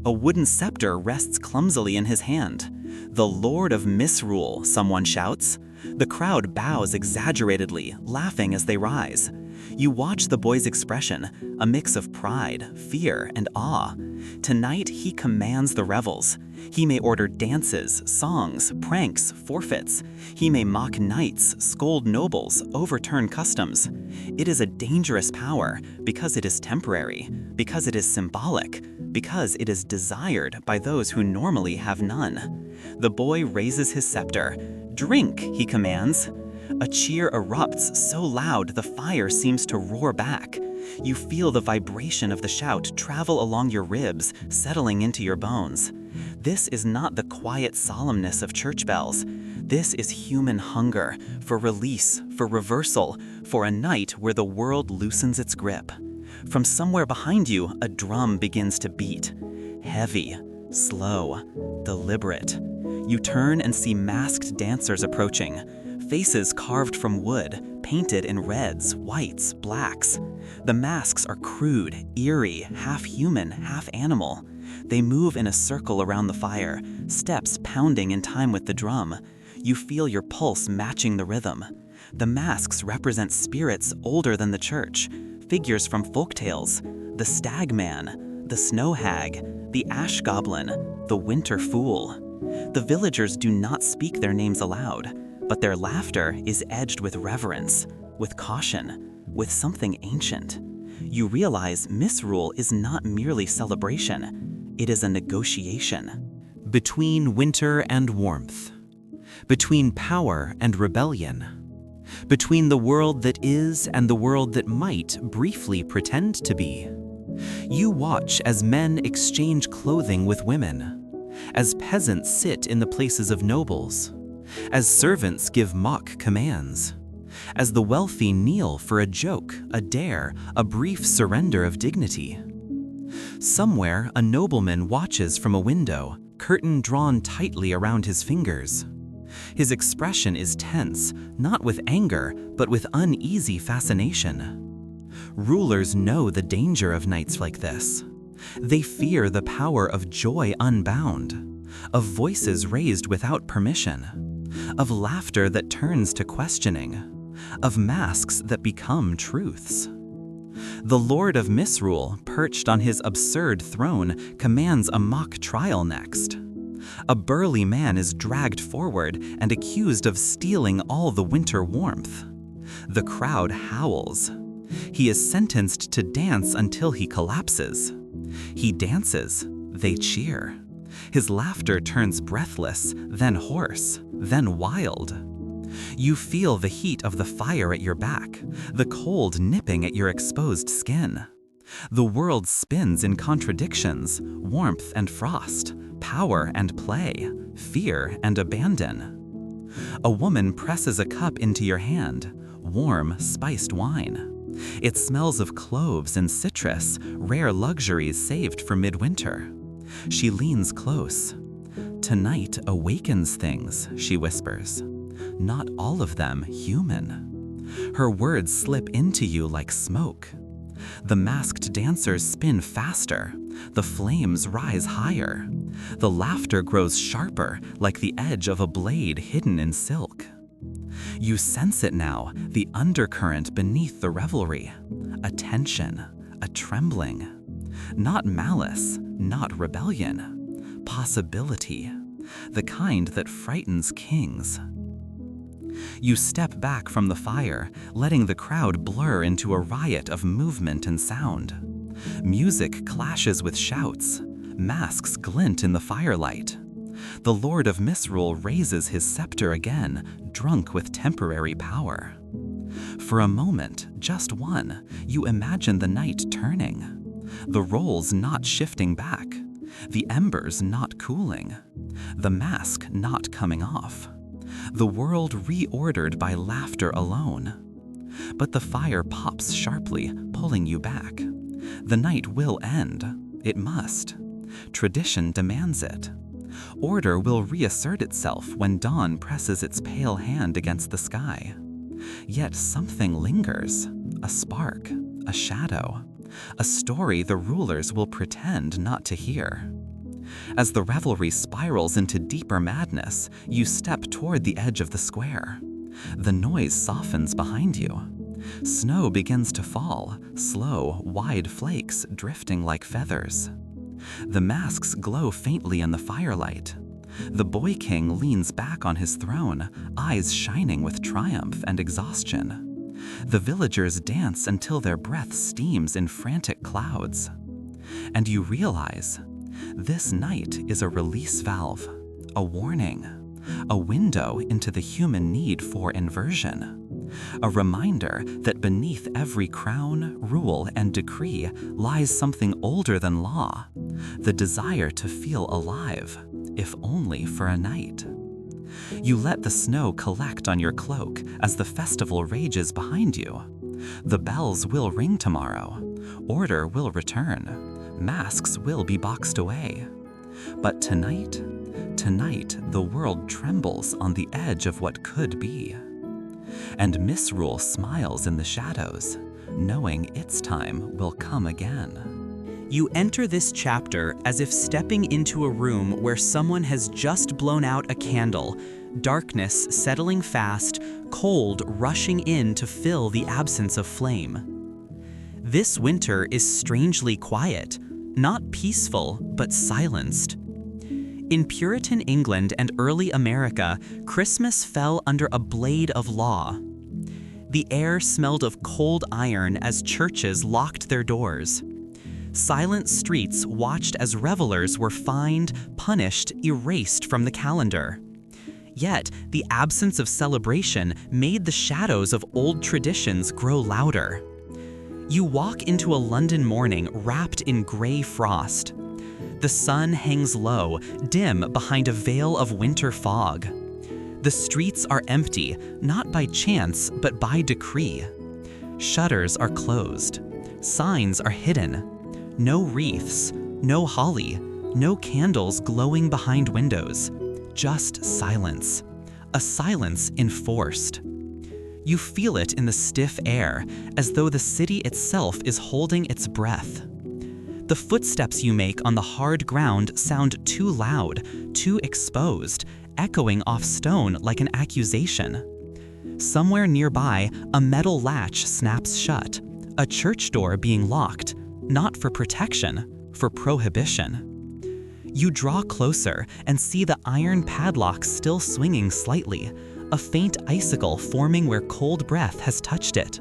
A wooden scepter rests clumsily in his hand. The Lord of Misrule, someone shouts. The crowd bows exaggeratedly, laughing as they rise. You watch the boy's expression, a mix of pride, fear, and awe. Tonight, he commands the revels. He may order dances, songs, pranks, forfeits. He may mock knights, scold nobles, overturn customs. It is a dangerous power because it is temporary, because it is symbolic, because it is desired by those who normally have none. The boy raises his scepter. "Drink," he commands. A cheer erupts so loud the fire seems to roar back. You feel the vibration of the shout travel along your ribs, settling into your bones. This is not the quiet solemnness of church bells. This is human hunger, for release, for reversal, for a night where the world loosens its grip. From somewhere behind you, a drum begins to beat. Heavy, slow, deliberate. You turn and see masked dancers approaching. Faces carved from wood, painted in reds, whites, blacks. The masks are crude, eerie, half human, half animal. They move in a circle around the fire, steps pounding in time with the drum. You feel your pulse matching the rhythm. The masks represent spirits older than the church, figures from folktales, the stag man, the snow hag, the ash goblin, the winter fool. The villagers do not speak their names aloud, but their laughter is edged with reverence, with caution, with something ancient. You realize Misrule is not merely celebration, it is a negotiation. Between winter and warmth. Between power and rebellion. between the world that is and the world that might briefly pretend to be. You watch as men exchange clothing with women, as peasants sit in the places of nobles, as servants give mock commands, as the wealthy kneel for a joke, a dare, a brief surrender of dignity. Somewhere, a nobleman watches from a window, curtain drawn tightly around his fingers. His expression is tense, not with anger, but with uneasy fascination. Rulers know the danger of nights like this. They fear the power of joy unbound, of voices raised without permission, of laughter that turns to questioning, of masks that become truths. The Lord of Misrule, perched on his absurd throne, commands a mock trial next. A burly man is dragged forward and accused of stealing all the winter warmth. The crowd howls. He is sentenced to dance until he collapses. He dances, they cheer. His laughter turns breathless, then hoarse, then wild. You feel the heat of the fire at your back, the cold nipping at your exposed skin. The world spins in contradictions, warmth and frost, power and play, fear and abandon. A woman presses a cup into your hand, warm, spiced wine. It smells of cloves and citrus, rare luxuries saved for midwinter. She leans close. "Tonight awakens things," she whispers. "Not all of them human." Her words slip into you like smoke. The masked dancers spin faster. The flames rise higher. The laughter grows sharper, like the edge of a blade hidden in silk. You sense it now, the undercurrent beneath the revelry. A tension, a trembling. Not malice, not rebellion. Possibility. The kind that frightens kings. You step back from the fire, letting the crowd blur into a riot of movement and sound. Music clashes with shouts. Masks glint in the firelight. The Lord of Misrule raises his scepter again, drunk with temporary power. For a moment, just one, you imagine the night turning. The roles not shifting back. The embers not cooling. The mask not coming off. The world reordered by laughter alone. But the fire pops sharply, pulling you back. The night will end. It must. Tradition demands it. Order will reassert itself when dawn presses its pale hand against the sky. Yet something lingers. A spark, a shadow, a story the rulers will pretend not to hear. As the revelry spirals into deeper madness, you step toward the edge of the square. The noise softens behind you. Snow begins to fall, slow, wide flakes drifting like feathers. The masks glow faintly in the firelight. The Boy King leans back on his throne, eyes shining with triumph and exhaustion. The villagers dance until their breath steams in frantic clouds. And you realize, this night is a release valve, a warning, a window into the human need for inversion, a reminder that beneath every crown, rule, and decree lies something older than law, the desire to feel alive, if only for a night. You let the snow collect on your cloak as the festival rages behind you. The bells will ring tomorrow. Order will return. Masks will be boxed away. But tonight the world trembles on the edge of what could be. And Misrule smiles in the shadows, knowing its time will come again. You enter this chapter as if stepping into a room where someone has just blown out a candle, darkness settling fast, cold rushing in to fill the absence of flame. This winter is strangely quiet, not peaceful, but silenced. In Puritan England and early America, Christmas fell under a blade of law. The air smelled of cold iron as churches locked their doors. Silent streets watched as revelers were fined, punished, erased from the calendar. Yet, the absence of celebration made the shadows of old traditions grow louder. You walk into a London morning wrapped in gray frost. The sun hangs low, dim behind a veil of winter fog. The streets are empty, not by chance, but by decree. Shutters are closed. Signs are hidden. No wreaths, no holly, no candles glowing behind windows. Just silence. A silence enforced. You feel it in the stiff air, as though the city itself is holding its breath. The footsteps you make on the hard ground sound too loud, too exposed, echoing off stone like an accusation. Somewhere nearby, a metal latch snaps shut, a church door being locked, not for protection, for prohibition. You draw closer and see the iron padlock still swinging slightly, a faint icicle forming where cold breath has touched it.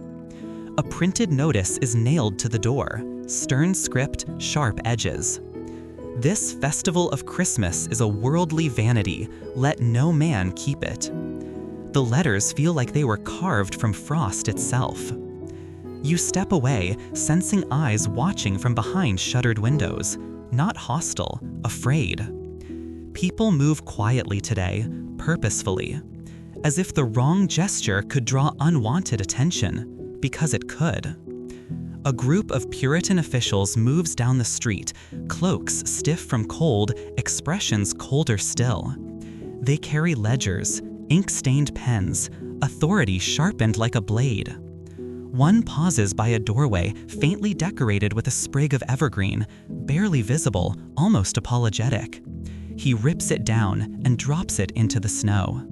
A printed notice is nailed to the door, stern script, sharp edges. This festival of Christmas is a worldly vanity, let no man keep it. The letters feel like they were carved from frost itself. You step away, sensing eyes watching from behind shuttered windows, not hostile, afraid. People move quietly today, purposefully, as if the wrong gesture could draw unwanted attention, because it could. A group of Puritan officials moves down the street, cloaks stiff from cold, expressions colder still. They carry ledgers, ink-stained pens, authority sharpened like a blade. One pauses by a doorway faintly decorated with a sprig of evergreen, barely visible, almost apologetic. He rips it down and drops it into the snow.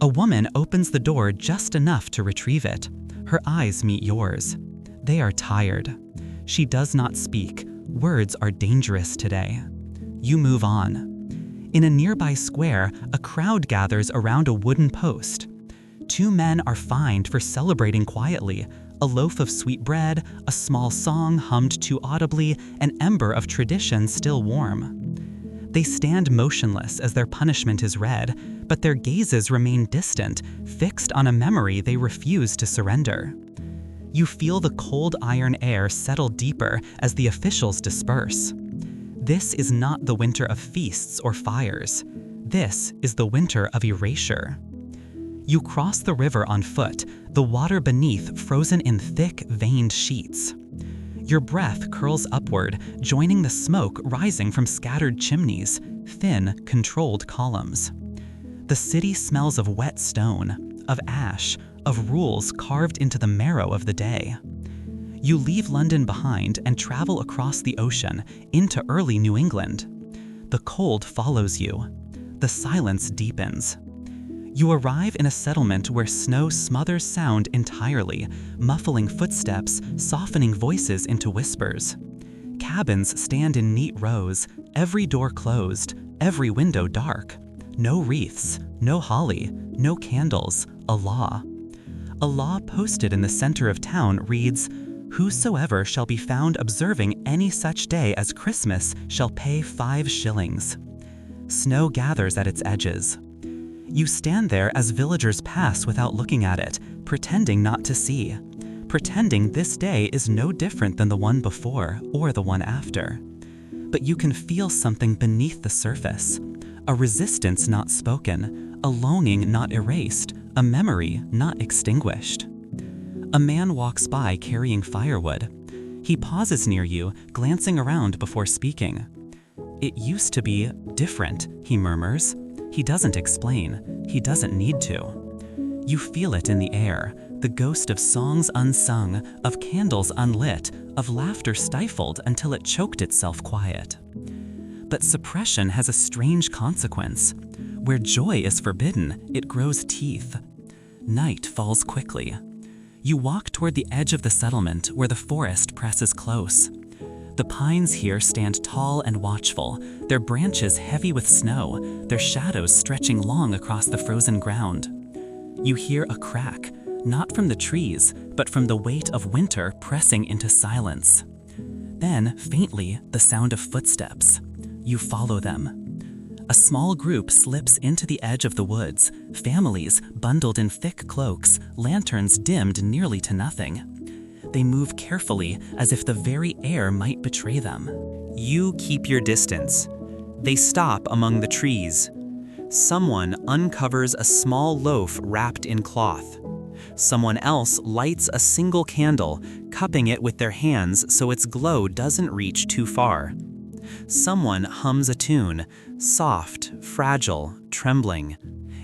A woman opens the door just enough to retrieve it. Her eyes meet yours. They are tired. She does not speak. Words are dangerous today. You move on. In a nearby square, a crowd gathers around a wooden post. Two men are fined for celebrating quietly, a loaf of sweet bread, a small song hummed too audibly, an ember of tradition still warm. They stand motionless as their punishment is read, but their gazes remain distant, fixed on a memory they refuse to surrender. You feel the cold iron air settle deeper as the officials disperse. This is not the winter of feasts or fires. This is the winter of erasure. You cross the river on foot, the water beneath frozen in thick, veined sheets. Your breath curls upward, joining the smoke rising from scattered chimneys, thin, controlled columns. The city smells of wet stone, of ash, of rules carved into the marrow of the day. You leave London behind and travel across the ocean into early New England. The cold follows you. The silence deepens. You arrive in a settlement where snow smothers sound entirely, muffling footsteps, softening voices into whispers. Cabins stand in neat rows, every door closed, every window dark. No wreaths, no holly, no candles, a law. A law posted in the center of town reads, "Whosoever shall be found observing any such day as Christmas shall pay 5 shillings." Snow gathers at its edges. You stand there as villagers pass without looking at it, pretending not to see, pretending this day is no different than the one before or the one after. But you can feel something beneath the surface, a resistance not spoken, a longing not erased, a memory not extinguished. A man walks by carrying firewood. He pauses near you, glancing around before speaking. "It used to be different," he murmurs. He doesn't explain. He doesn't need to. You feel it in the air, the ghost of songs unsung, of candles unlit, of laughter stifled until it choked itself quiet. But suppression has a strange consequence. Where joy is forbidden, it grows teeth. Night falls quickly. You walk toward the edge of the settlement where the forest presses close. The pines here stand tall and watchful, their branches heavy with snow, their shadows stretching long across the frozen ground. You hear a crack, not from the trees, but from the weight of winter pressing into silence. Then, faintly, the sound of footsteps. You follow them. A small group slips into the edge of the woods, families bundled in thick cloaks, lanterns dimmed nearly to nothing. They move carefully as if the very air might betray them. You keep your distance. They stop among the trees. Someone uncovers a small loaf wrapped in cloth. Someone else lights a single candle, cupping it with their hands so its glow doesn't reach too far. Someone hums a tune, soft, fragile, trembling.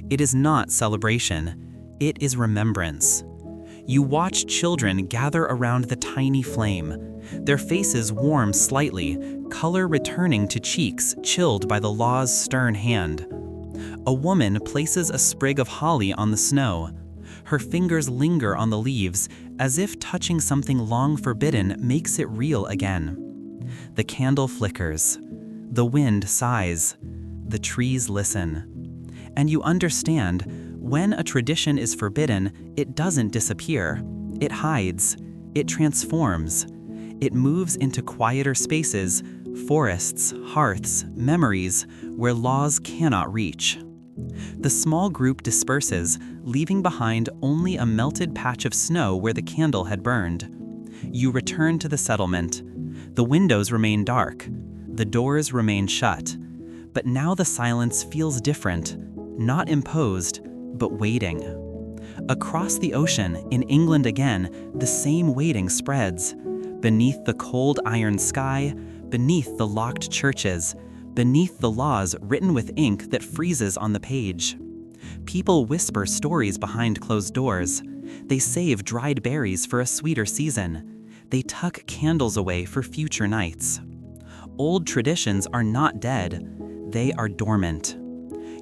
It is not celebration. It is remembrance. You watch children gather around the tiny flame. Their faces warm slightly, color returning to cheeks chilled by the law's stern hand. A woman places a sprig of holly on the snow. Her fingers linger on the leaves, as if touching something long forbidden makes it real again. The candle flickers. The wind sighs. The trees listen. And you understand, when a tradition is forbidden, it doesn't disappear. It hides. It transforms. It moves into quieter spaces, forests, hearths, memories, where laws cannot reach. The small group disperses, leaving behind only a melted patch of snow where the candle had burned. You return to the settlement. The windows remain dark. The doors remain shut. But now the silence feels different, not imposed, but waiting. Across the ocean, in England again, the same waiting spreads. Beneath the cold iron sky, beneath the locked churches, beneath the laws written with ink that freezes on the page. People whisper stories behind closed doors. They save dried berries for a sweeter season. They tuck candles away for future nights. Old traditions are not dead. They are dormant.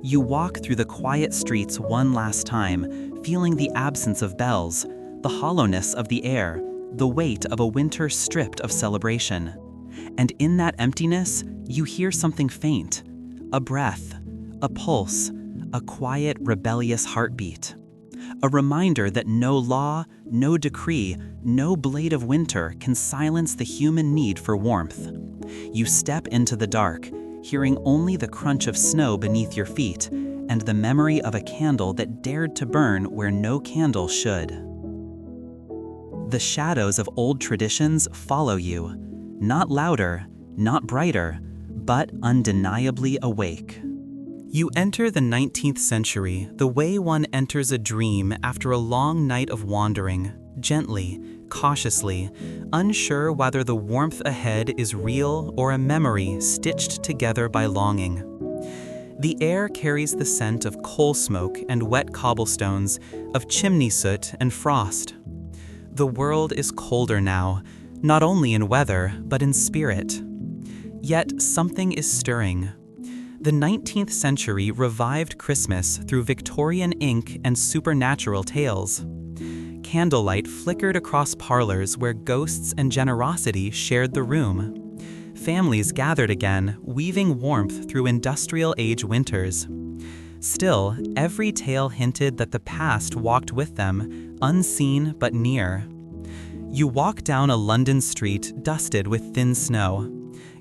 You walk through the quiet streets one last time, feeling the absence of bells, the hollowness of the air, the weight of a winter stripped of celebration. And in that emptiness, you hear something faint, a breath, a pulse, a quiet, rebellious heartbeat. A reminder that no law, no decree, no blade of winter can silence the human need for warmth. You step into the dark, hearing only the crunch of snow beneath your feet and the memory of a candle that dared to burn where no candle should. The shadows of old traditions follow you, not louder, not brighter, but undeniably awake. You enter the 19th century the way one enters a dream after a long night of wandering, gently, cautiously, unsure whether the warmth ahead is real or a memory stitched together by longing. The air carries the scent of coal smoke and wet cobblestones, of chimney soot and frost. The world is colder now, not only in weather, but in spirit. Yet something is stirring. The 19th century revived Christmas through Victorian ink and supernatural tales. Candlelight flickered across parlors where ghosts and generosity shared the room. Families gathered again, weaving warmth through industrial age winters. Still, every tale hinted that the past walked with them, unseen but near. You walk down a London street dusted with thin snow.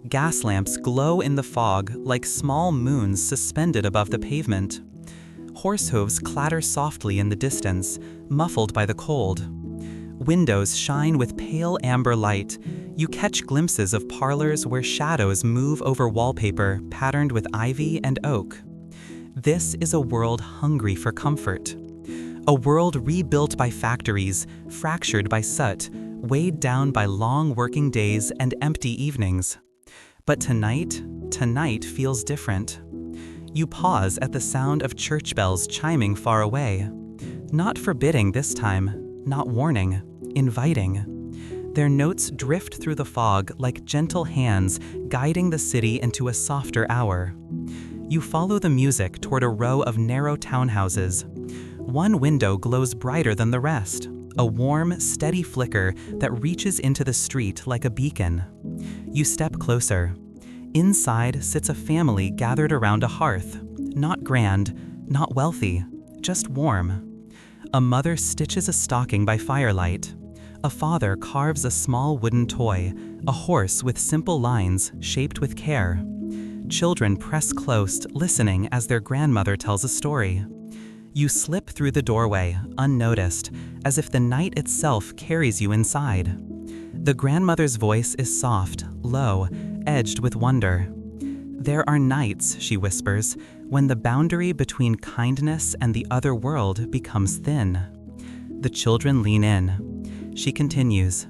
Gas lamps glow in the fog like small moons suspended above the pavement. Horse hooves clatter softly in the distance, muffled by the cold. Windows shine with pale amber light. You catch glimpses of parlors where shadows move over wallpaper patterned with ivy and oak. This is a world hungry for comfort. A world rebuilt by factories, fractured by soot, weighed down by long working days and empty evenings. But tonight feels different. You pause at the sound of church bells chiming far away. Not forbidding this time, not warning, inviting. Their notes drift through the fog like gentle hands guiding the city into a softer hour. You follow the music toward a row of narrow townhouses. One window glows brighter than the rest, a warm, steady flicker that reaches into the street like a beacon. You step closer. Inside sits a family gathered around a hearth, not grand, not wealthy, just warm. A mother stitches a stocking by firelight. A father carves a small wooden toy, a horse with simple lines shaped with care. Children press close, listening as their grandmother tells a story. You slip through the doorway, unnoticed, as if the night itself carries you inside. The grandmother's voice is soft, low, edged with wonder. "There are nights," she whispers, "when the boundary between kindness and the other world becomes thin." The children lean in. She continues,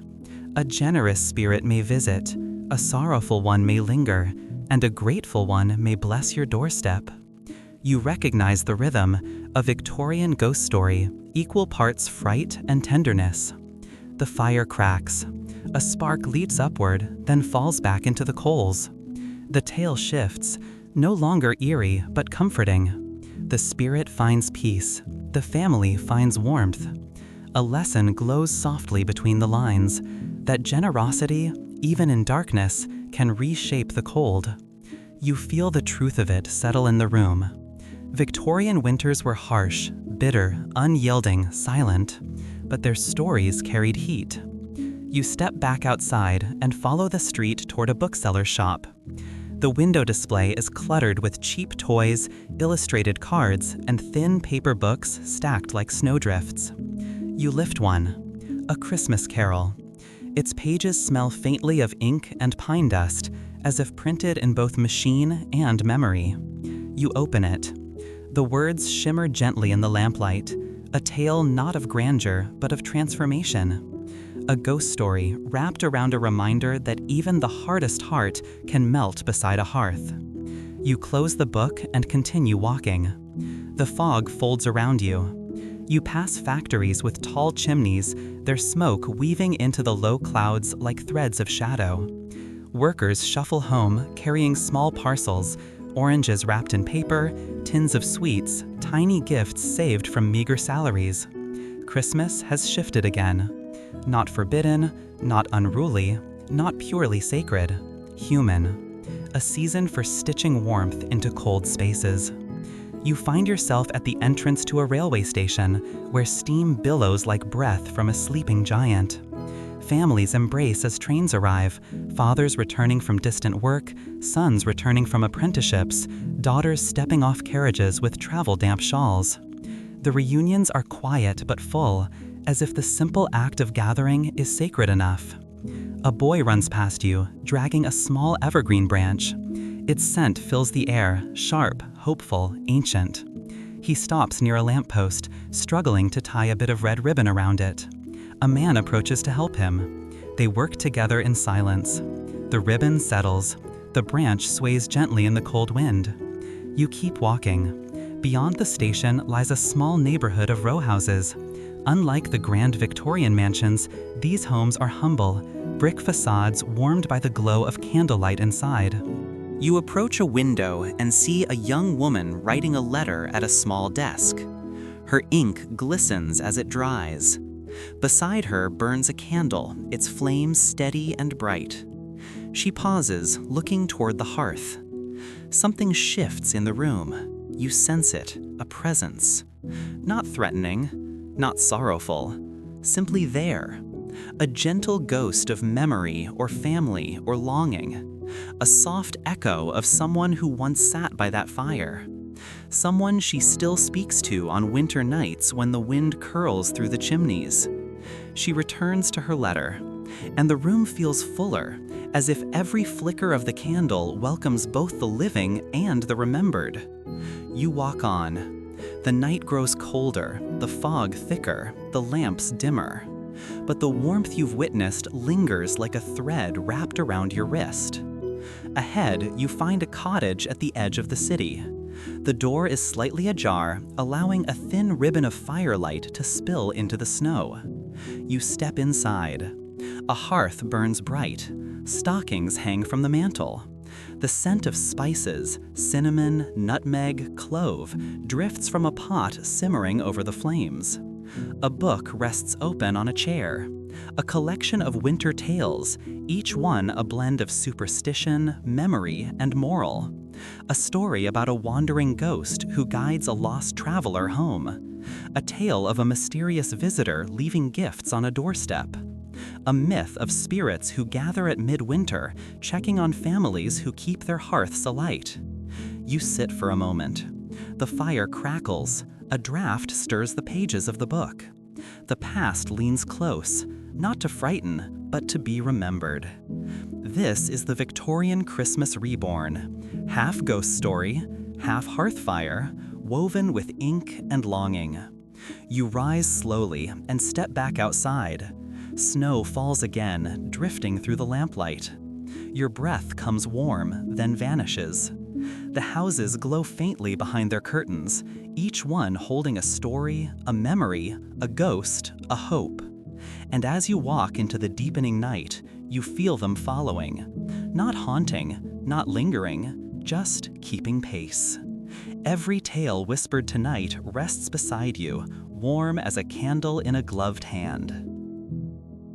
"A generous spirit may visit, a sorrowful one may linger, and a grateful one may bless your doorstep." You recognize the rhythm, a Victorian ghost story, equal parts fright and tenderness. The fire cracks. A spark leaps upward, then falls back into the coals. The tale shifts, no longer eerie but comforting. The spirit finds peace. The family finds warmth. A lesson glows softly between the lines, that generosity, even in darkness, can reshape the cold. You feel the truth of it settle in the room. Victorian winters were harsh, bitter, unyielding, silent, but their stories carried heat. You step back outside and follow the street toward a bookseller's shop. The window display is cluttered with cheap toys, illustrated cards, and thin paper books stacked like snowdrifts. You lift one, a Christmas carol. Its pages smell faintly of ink and pine dust, as if printed in both machine and memory. You open it. The words shimmer gently in the lamplight, a tale not of grandeur, but of transformation. A ghost story wrapped around a reminder that even the hardest heart can melt beside a hearth. You close the book and continue walking. The fog folds around you. You pass factories with tall chimneys, their smoke weaving into the low clouds like threads of shadow. Workers shuffle home, carrying small parcels, oranges wrapped in paper, tins of sweets, tiny gifts saved from meager salaries. Christmas has shifted again. Not forbidden, not unruly, not purely sacred. Human. A season for stitching warmth into cold spaces. You find yourself at the entrance to a railway station where steam billows like breath from a sleeping giant. Families embrace as trains arrive, fathers returning from distant work, sons returning from apprenticeships, daughters stepping off carriages with travel-damp shawls. The reunions are quiet but full, as if the simple act of gathering is sacred enough. A boy runs past you, dragging a small evergreen branch. Its scent fills the air, sharp, hopeful, ancient. He stops near a lamppost, struggling to tie a bit of red ribbon around it. A man approaches to help him. They work together in silence. The ribbon settles. The branch sways gently in the cold wind. You keep walking. Beyond the station lies a small neighborhood of row houses. Unlike the grand Victorian mansions, these homes are humble, brick facades warmed by the glow of candlelight inside. You approach a window and see a young woman writing a letter at a small desk. Her ink glistens as it dries. Beside her burns a candle, its flames steady and bright. She pauses, looking toward the hearth. Something shifts in the room. You sense it, a presence. Not threatening, not sorrowful, simply there. A gentle ghost of memory or family or longing. A soft echo of someone who once sat by that fire. Someone she still speaks to on winter nights when the wind curls through the chimneys. She returns to her letter, and the room feels fuller, as if every flicker of the candle welcomes both the living and the remembered. You walk on. The night grows colder, the fog thicker, the lamps dimmer. But the warmth you've witnessed lingers like a thread wrapped around your wrist. Ahead, you find a cottage at the edge of the city. The door is slightly ajar, allowing a thin ribbon of firelight to spill into the snow. You step inside. A hearth burns bright. Stockings hang from the mantel. The scent of spices, cinnamon, nutmeg, clove, drifts from a pot simmering over the flames. A book rests open on a chair. A collection of winter tales, each one a blend of superstition, memory, and moral. A story about a wandering ghost who guides a lost traveler home. A tale of a mysterious visitor leaving gifts on a doorstep. a myth of spirits who gather at midwinter, checking on families who keep their hearths alight. You sit for a moment. The fire crackles. A draft stirs the pages of the book. The past leans close, not to frighten, but to be remembered. This is the Victorian Christmas reborn, half ghost story, half hearthfire, woven with ink and longing. You rise slowly and step back outside. Snow falls again, drifting through the lamplight. Your breath comes warm, then vanishes. The houses glow faintly behind their curtains, each one holding a story, a memory, a ghost, a hope. And as you walk into the deepening night, you feel them following. Not haunting, not lingering, just keeping pace. Every tale whispered tonight rests beside you, warm as a candle in a gloved hand.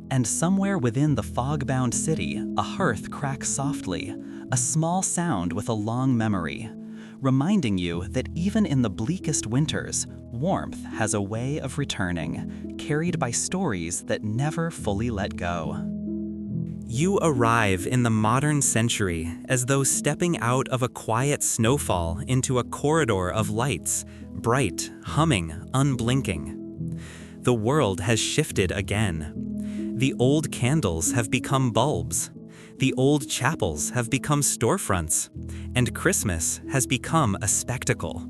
And somewhere within the fog-bound city, a hearth cracks softly, a small sound with a long memory, reminding you that even in the bleakest winters, warmth has a way of returning, carried by stories that never fully let go. You arrive in the modern century as though stepping out of a quiet snowfall into a corridor of lights, bright, humming, unblinking. The world has shifted again. The old candles have become bulbs. The old chapels have become storefronts, and Christmas has become a spectacle.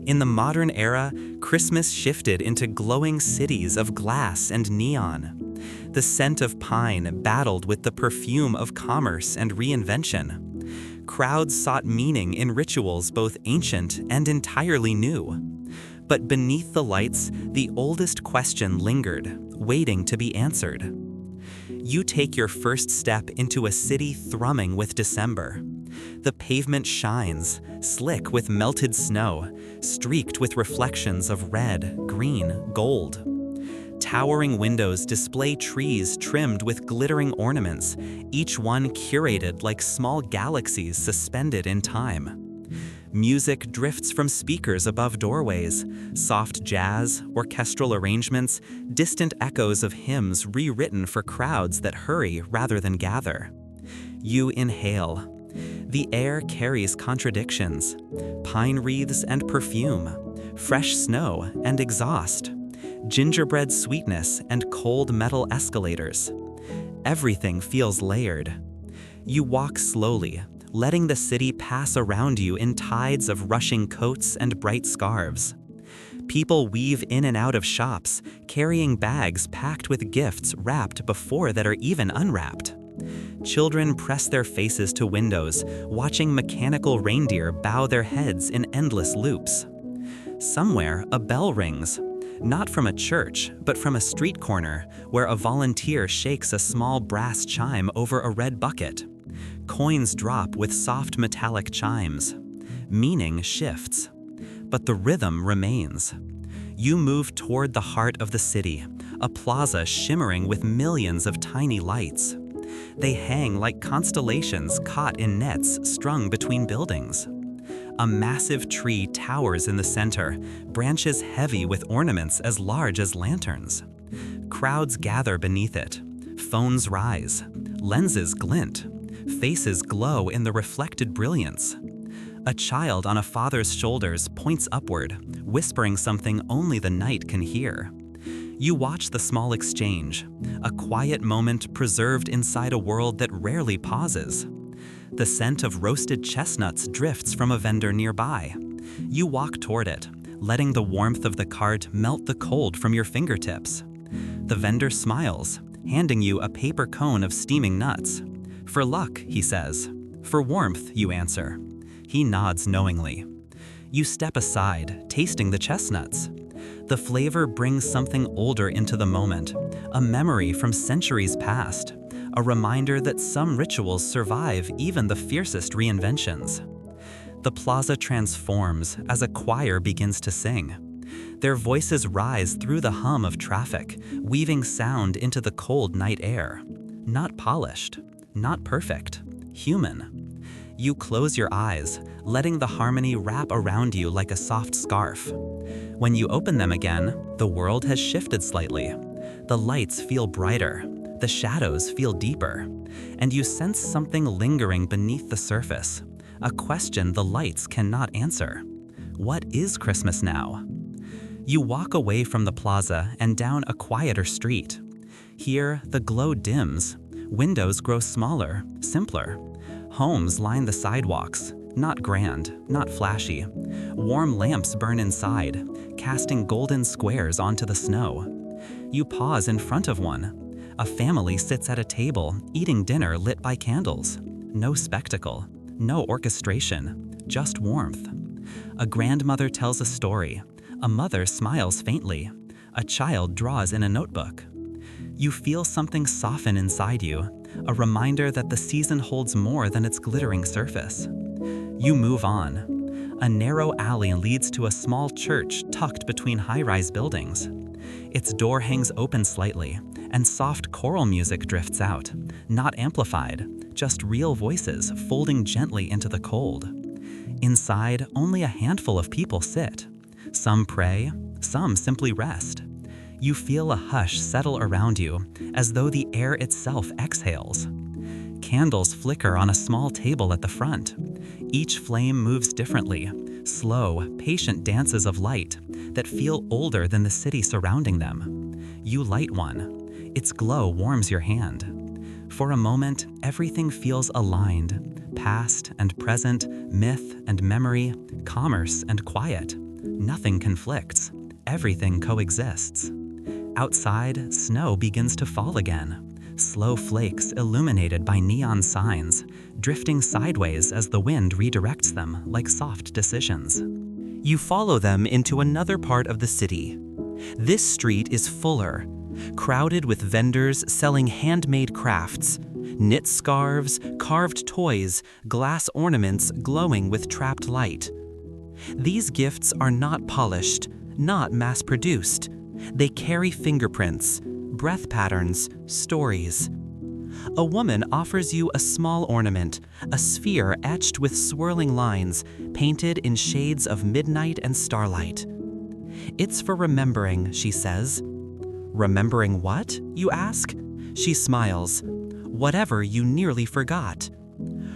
In the modern era, Christmas shifted into glowing cities of glass and neon. The scent of pine battled with the perfume of commerce and reinvention. Crowds sought meaning in rituals both ancient and entirely new. But beneath the lights, the oldest question lingered, waiting to be answered. You take your first step into a city thrumming with December. The pavement shines, slick with melted snow, streaked with reflections of red, green, gold. Towering windows display trees trimmed with glittering ornaments, each one curated like small galaxies suspended in time. Music drifts from speakers above doorways, soft jazz, orchestral arrangements, distant echoes of hymns rewritten for crowds that hurry rather than gather. You inhale. The air carries contradictions, pine wreaths and perfume, fresh snow and exhaust, gingerbread sweetness and cold metal escalators. Everything feels layered. You walk slowly, letting the city pass around you in tides of rushing coats and bright scarves. People weave in and out of shops, carrying bags packed with gifts wrapped before that are even unwrapped. Children press their faces to windows, watching mechanical reindeer bow their heads in endless loops. Somewhere, a bell rings, not from a church, but from a street corner, where a volunteer shakes a small brass chime over a red bucket. Coins drop with soft metallic chimes. Meaning shifts, but the rhythm remains. You move toward the heart of the city, a plaza shimmering with millions of tiny lights. They hang like constellations caught in nets strung between buildings. A massive tree towers in the center, branches heavy with ornaments as large as lanterns. Crowds gather beneath it. Phones rise. Lenses glint. Faces glow in the reflected brilliance. A child on a father's shoulders points upward, whispering something only the night can hear. You watch the small exchange, a quiet moment preserved inside a world that rarely pauses. The scent of roasted chestnuts drifts from a vendor nearby. You walk toward it, letting the warmth of the cart melt the cold from your fingertips. The vendor smiles, handing you a paper cone of steaming nuts. "For luck," he says. "For warmth," you answer. He nods knowingly. You step aside, tasting the chestnuts. The flavor brings something older into the moment, a memory from centuries past, a reminder that some rituals survive even the fiercest reinventions. The plaza transforms as a choir begins to sing. Their voices rise through the hum of traffic, weaving sound into the cold night air. Not polished, not perfect, human. You close your eyes, letting the harmony wrap around you like a soft scarf. When you open them again, the world has shifted slightly. The lights feel brighter, The shadows feel deeper, and you sense something lingering beneath the surface, a question the lights cannot answer. What is Christmas now? You walk away from the plaza and down a quieter street. Here, the glow dims. Windows grow smaller, simpler. Homes line the sidewalks, not grand, not flashy. Warm lamps burn inside, casting golden squares onto the snow. You pause in front of one. A family sits at a table, eating dinner lit by candles. No spectacle, no orchestration, just warmth. A grandmother tells a story. A mother smiles faintly. A child draws in a notebook. You feel something soften inside you, a reminder that the season holds more than its glittering surface. You move on. A narrow alley leads to a small church tucked between high-rise buildings. Its door hangs open slightly, and soft choral music drifts out, not amplified, just real voices folding gently into the cold. Inside, only a handful of people sit. Some pray, some simply rest. You feel a hush settle around you, as though the air itself exhales. Candles flicker on a small table at the front. Each flame moves differently, slow, patient dances of light that feel older than the city surrounding them. You light one. Its glow warms your hand. For a moment, everything feels aligned. Past and present, myth and memory, commerce and quiet. Nothing conflicts. Everything coexists. Outside, snow begins to fall again. Slow flakes illuminated by neon signs, drifting sideways as the wind redirects them like soft decisions. You follow them into another part of the city. This street is fuller, crowded with vendors selling handmade crafts, knit scarves, carved toys, glass ornaments glowing with trapped light. These gifts are not polished, not mass-produced. They carry fingerprints, breath patterns, stories. A woman offers you a small ornament, a sphere etched with swirling lines, painted in shades of midnight and starlight. It's for remembering, she says. Remembering what, you ask? She smiles. Whatever you nearly forgot.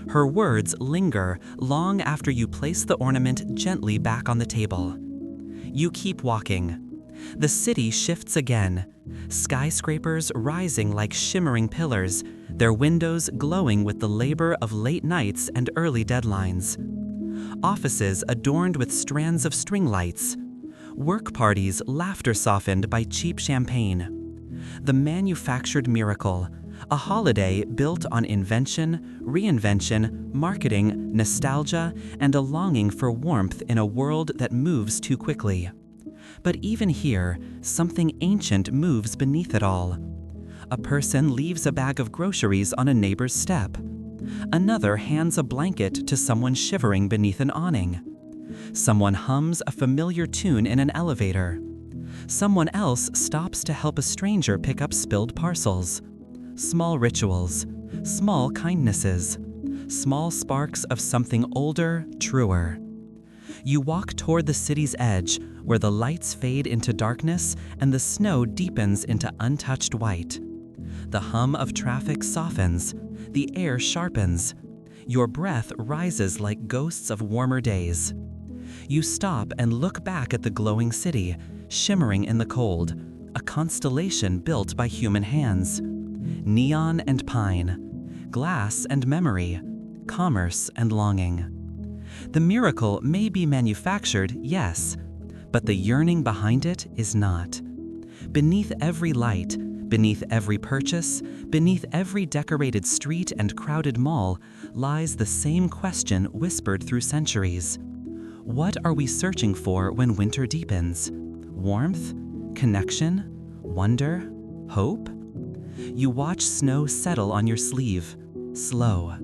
Her words linger long after you place the ornament gently back on the table. You keep walking. The city shifts again. Skyscrapers rising like shimmering pillars, their windows glowing with the labor of late nights and early deadlines. Offices adorned with strands of string lights. Work parties laughter softened by cheap champagne. The manufactured miracle, a holiday built on invention, reinvention, marketing, nostalgia, and a longing for warmth in a world that moves too quickly. But even here, something ancient moves beneath it all. A person leaves a bag of groceries on a neighbor's step. Another hands a blanket to someone shivering beneath an awning. Someone hums a familiar tune in an elevator. Someone else stops to help a stranger pick up spilled parcels. Small rituals, small kindnesses, small sparks of something older, truer. You walk toward the city's edge, where the lights fade into darkness and the snow deepens into untouched white. The hum of traffic softens, the air sharpens. Your breath rises like ghosts of warmer days. You stop and look back at the glowing city, shimmering in the cold, a constellation built by human hands. Neon and pine, glass and memory, commerce and longing. The miracle may be manufactured, yes, but the yearning behind it is not. Beneath every light, beneath every purchase, beneath every decorated street and crowded mall, lies the same question whispered through centuries. What are we searching for when winter deepens? Warmth? Connection? Wonder? Hope? You watch snow settle on your sleeve, slow,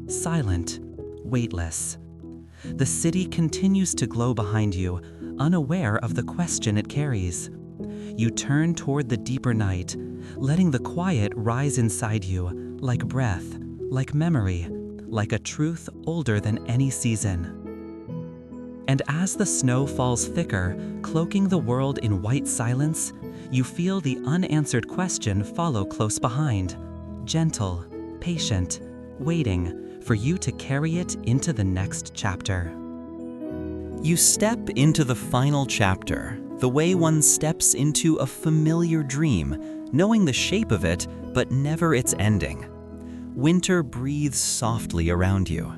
silent, weightless. The city continues to glow behind you, unaware of the question it carries. You turn toward the deeper night, letting the quiet rise inside you, like breath, like memory, like a truth older than any season. And as the snow falls thicker, cloaking the world in white silence, You feel the unanswered question follow close behind, gentle, patient, waiting for you to carry it into the next chapter. You step into the final chapter, the way one steps into a familiar dream, knowing the shape of it, but never its ending. Winter breathes softly around you.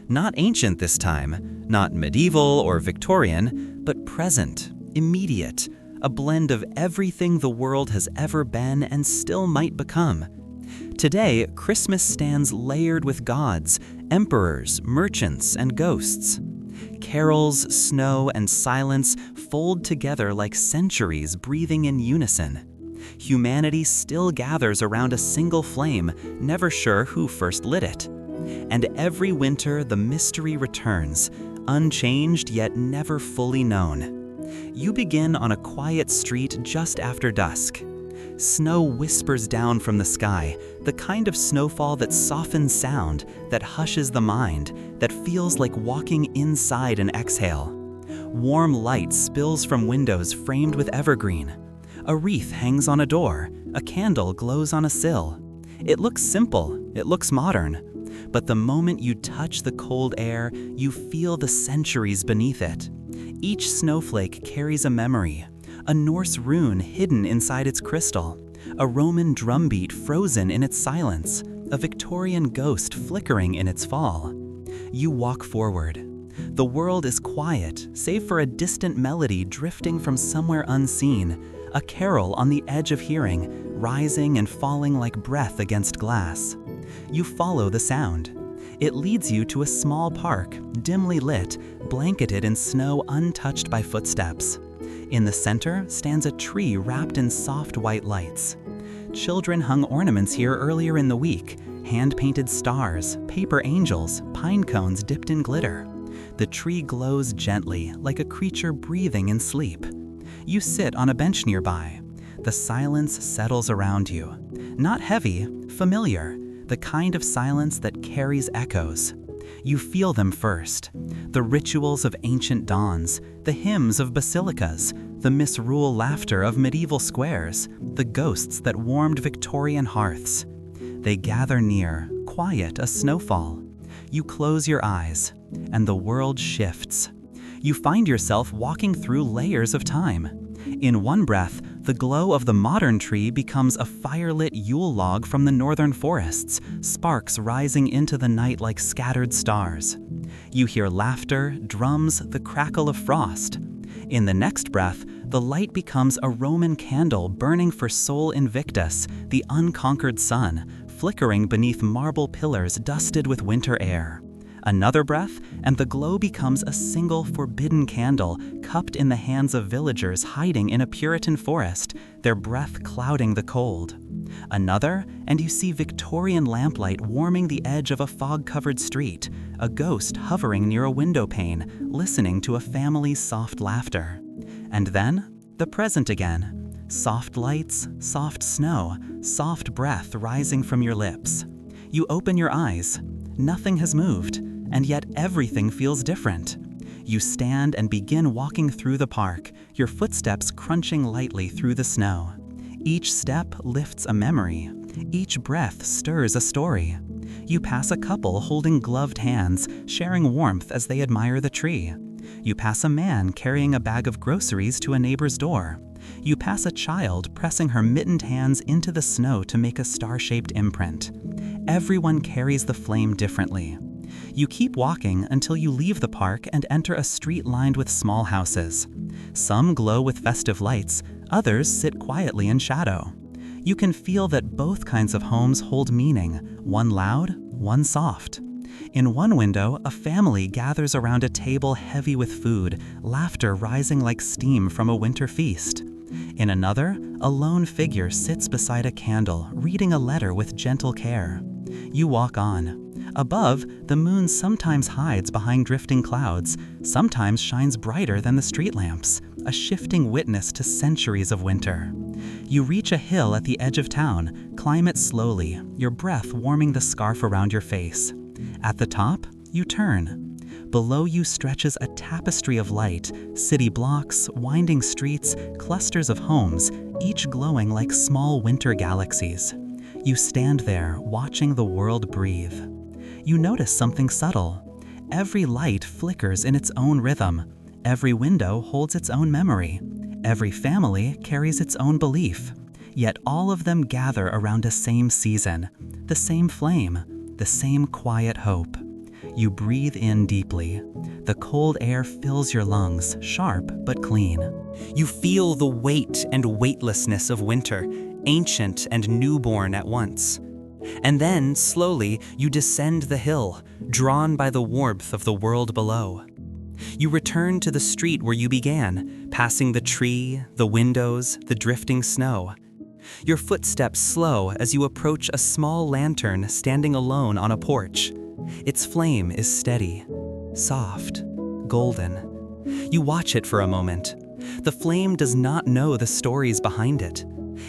Not ancient this time, not medieval or Victorian, but present, immediate, a blend of everything the world has ever been and still might become. Today, Christmas stands layered with gods, emperors, merchants, and ghosts. Carols, snow, and silence fold together like centuries breathing in unison. Humanity still gathers around a single flame, never sure who first lit it. And every winter the mystery returns, unchanged yet never fully known. You begin on a quiet street just after dusk. Snow whispers down from the sky, the kind of snowfall that softens sound, that hushes the mind, that feels like walking inside an exhale. Warm light spills from windows framed with evergreen. A wreath hangs on a door, a candle glows on a sill. It looks simple, it looks modern. But the moment you touch the cold air, you feel the centuries beneath it. Each snowflake carries a memory, a Norse rune hidden inside its crystal, a Roman drumbeat frozen in its silence, a Victorian ghost flickering in its fall. You walk forward. The world is quiet, save for a distant melody drifting from somewhere unseen, a carol on the edge of hearing, rising and falling like breath against glass. You follow the sound. It leads you to a small park, dimly lit, blanketed in snow untouched by footsteps. In the center stands a tree wrapped in soft white lights. Children hung ornaments here earlier in the week, hand-painted stars, paper angels, pine cones dipped in glitter. The tree glows gently, like a creature breathing in sleep. You sit on a bench nearby. The silence settles around you. Not heavy, familiar, the kind of silence that carries echoes. You feel them first. The rituals of ancient dawns, the hymns of basilicas, the misrule laughter of medieval squares, the ghosts that warmed Victorian hearths. They gather near, quiet as snowfall. You close your eyes, and the world shifts. You find yourself walking through layers of time. In one breath, the glow of the modern tree becomes a fire-lit Yule log from the northern forests, sparks rising into the night like scattered stars. You hear laughter, drums, the crackle of frost. In the next breath, the light becomes a Roman candle burning for Sol Invictus, the unconquered sun, flickering beneath marble pillars dusted with winter air. Another breath, and the glow becomes a single forbidden candle cupped in the hands of villagers hiding in a Puritan forest, their breath clouding the cold. Another, and you see Victorian lamplight warming the edge of a fog-covered street, a ghost hovering near a window pane, listening to a family's soft laughter. And then, the present again. Soft lights, soft snow, soft breath rising from your lips. You open your eyes. Nothing has moved, and yet everything feels different. You stand and begin walking through the park, your footsteps crunching lightly through the snow. Each step lifts a memory. Each breath stirs a story. You pass a couple holding gloved hands, sharing warmth as they admire the tree. You pass a man carrying a bag of groceries to a neighbor's door. You pass a child pressing her mittened hands into the snow to make a star-shaped imprint. Everyone carries the flame differently. You keep walking until you leave the park and enter a street lined with small houses. Some glow with festive lights, others sit quietly in shadow. You can feel that both kinds of homes hold meaning, one loud, one soft. In one window, a family gathers around a table heavy with food, laughter rising like steam from a winter feast. In another, a lone figure sits beside a candle, reading a letter with gentle care. You walk on. Above, the moon sometimes hides behind drifting clouds, sometimes shines brighter than the street lamps, a shifting witness to centuries of winter. You reach a hill at the edge of town, climb it slowly, your breath warming the scarf around your face. At the top, you turn. Below you stretches a tapestry of light, city blocks, winding streets, clusters of homes, each glowing like small winter galaxies. You stand there, watching the world breathe. You notice something subtle. Every light flickers in its own rhythm. Every window holds its own memory. Every family carries its own belief. Yet all of them gather around a same season, the same flame, the same quiet hope. You breathe in deeply. The cold air fills your lungs, sharp but clean. You feel the weight and weightlessness of winter, ancient and newborn at once. And then, slowly, you descend the hill, drawn by the warmth of the world below. You return to the street where you began, passing the tree, the windows, the drifting snow. Your footsteps slow as you approach a small lantern standing alone on a porch. Its flame is steady, soft, golden. You watch it for a moment. The flame does not know the stories behind it.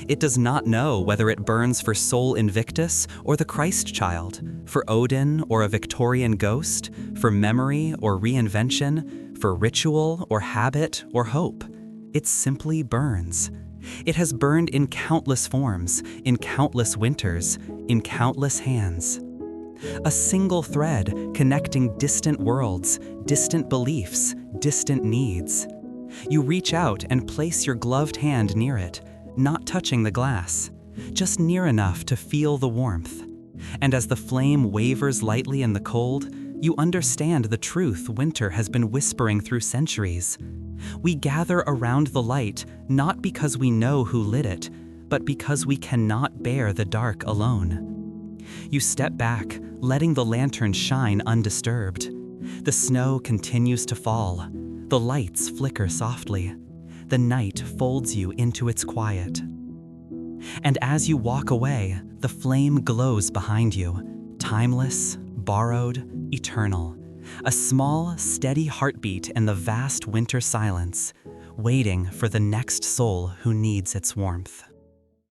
It does not know whether it burns for Sol Invictus or the Christ child, for Odin or a Victorian ghost, for memory or reinvention, for ritual or habit or hope. It simply burns. It has burned in countless forms, in countless winters, in countless hands. A single thread connecting distant worlds, distant beliefs, distant needs. You reach out and place your gloved hand near it, not touching the glass, just near enough to feel the warmth. And as the flame wavers lightly in the cold, you understand the truth winter has been whispering through centuries. We gather around the light not because we know who lit it, but because we cannot bear the dark alone. You step back, letting the lantern shine undisturbed. The snow continues to fall. The lights flicker softly. The night folds you into its quiet. And as you walk away, the flame glows behind you, timeless, borrowed, eternal. A small, steady heartbeat in the vast winter silence, waiting for the next soul who needs its warmth.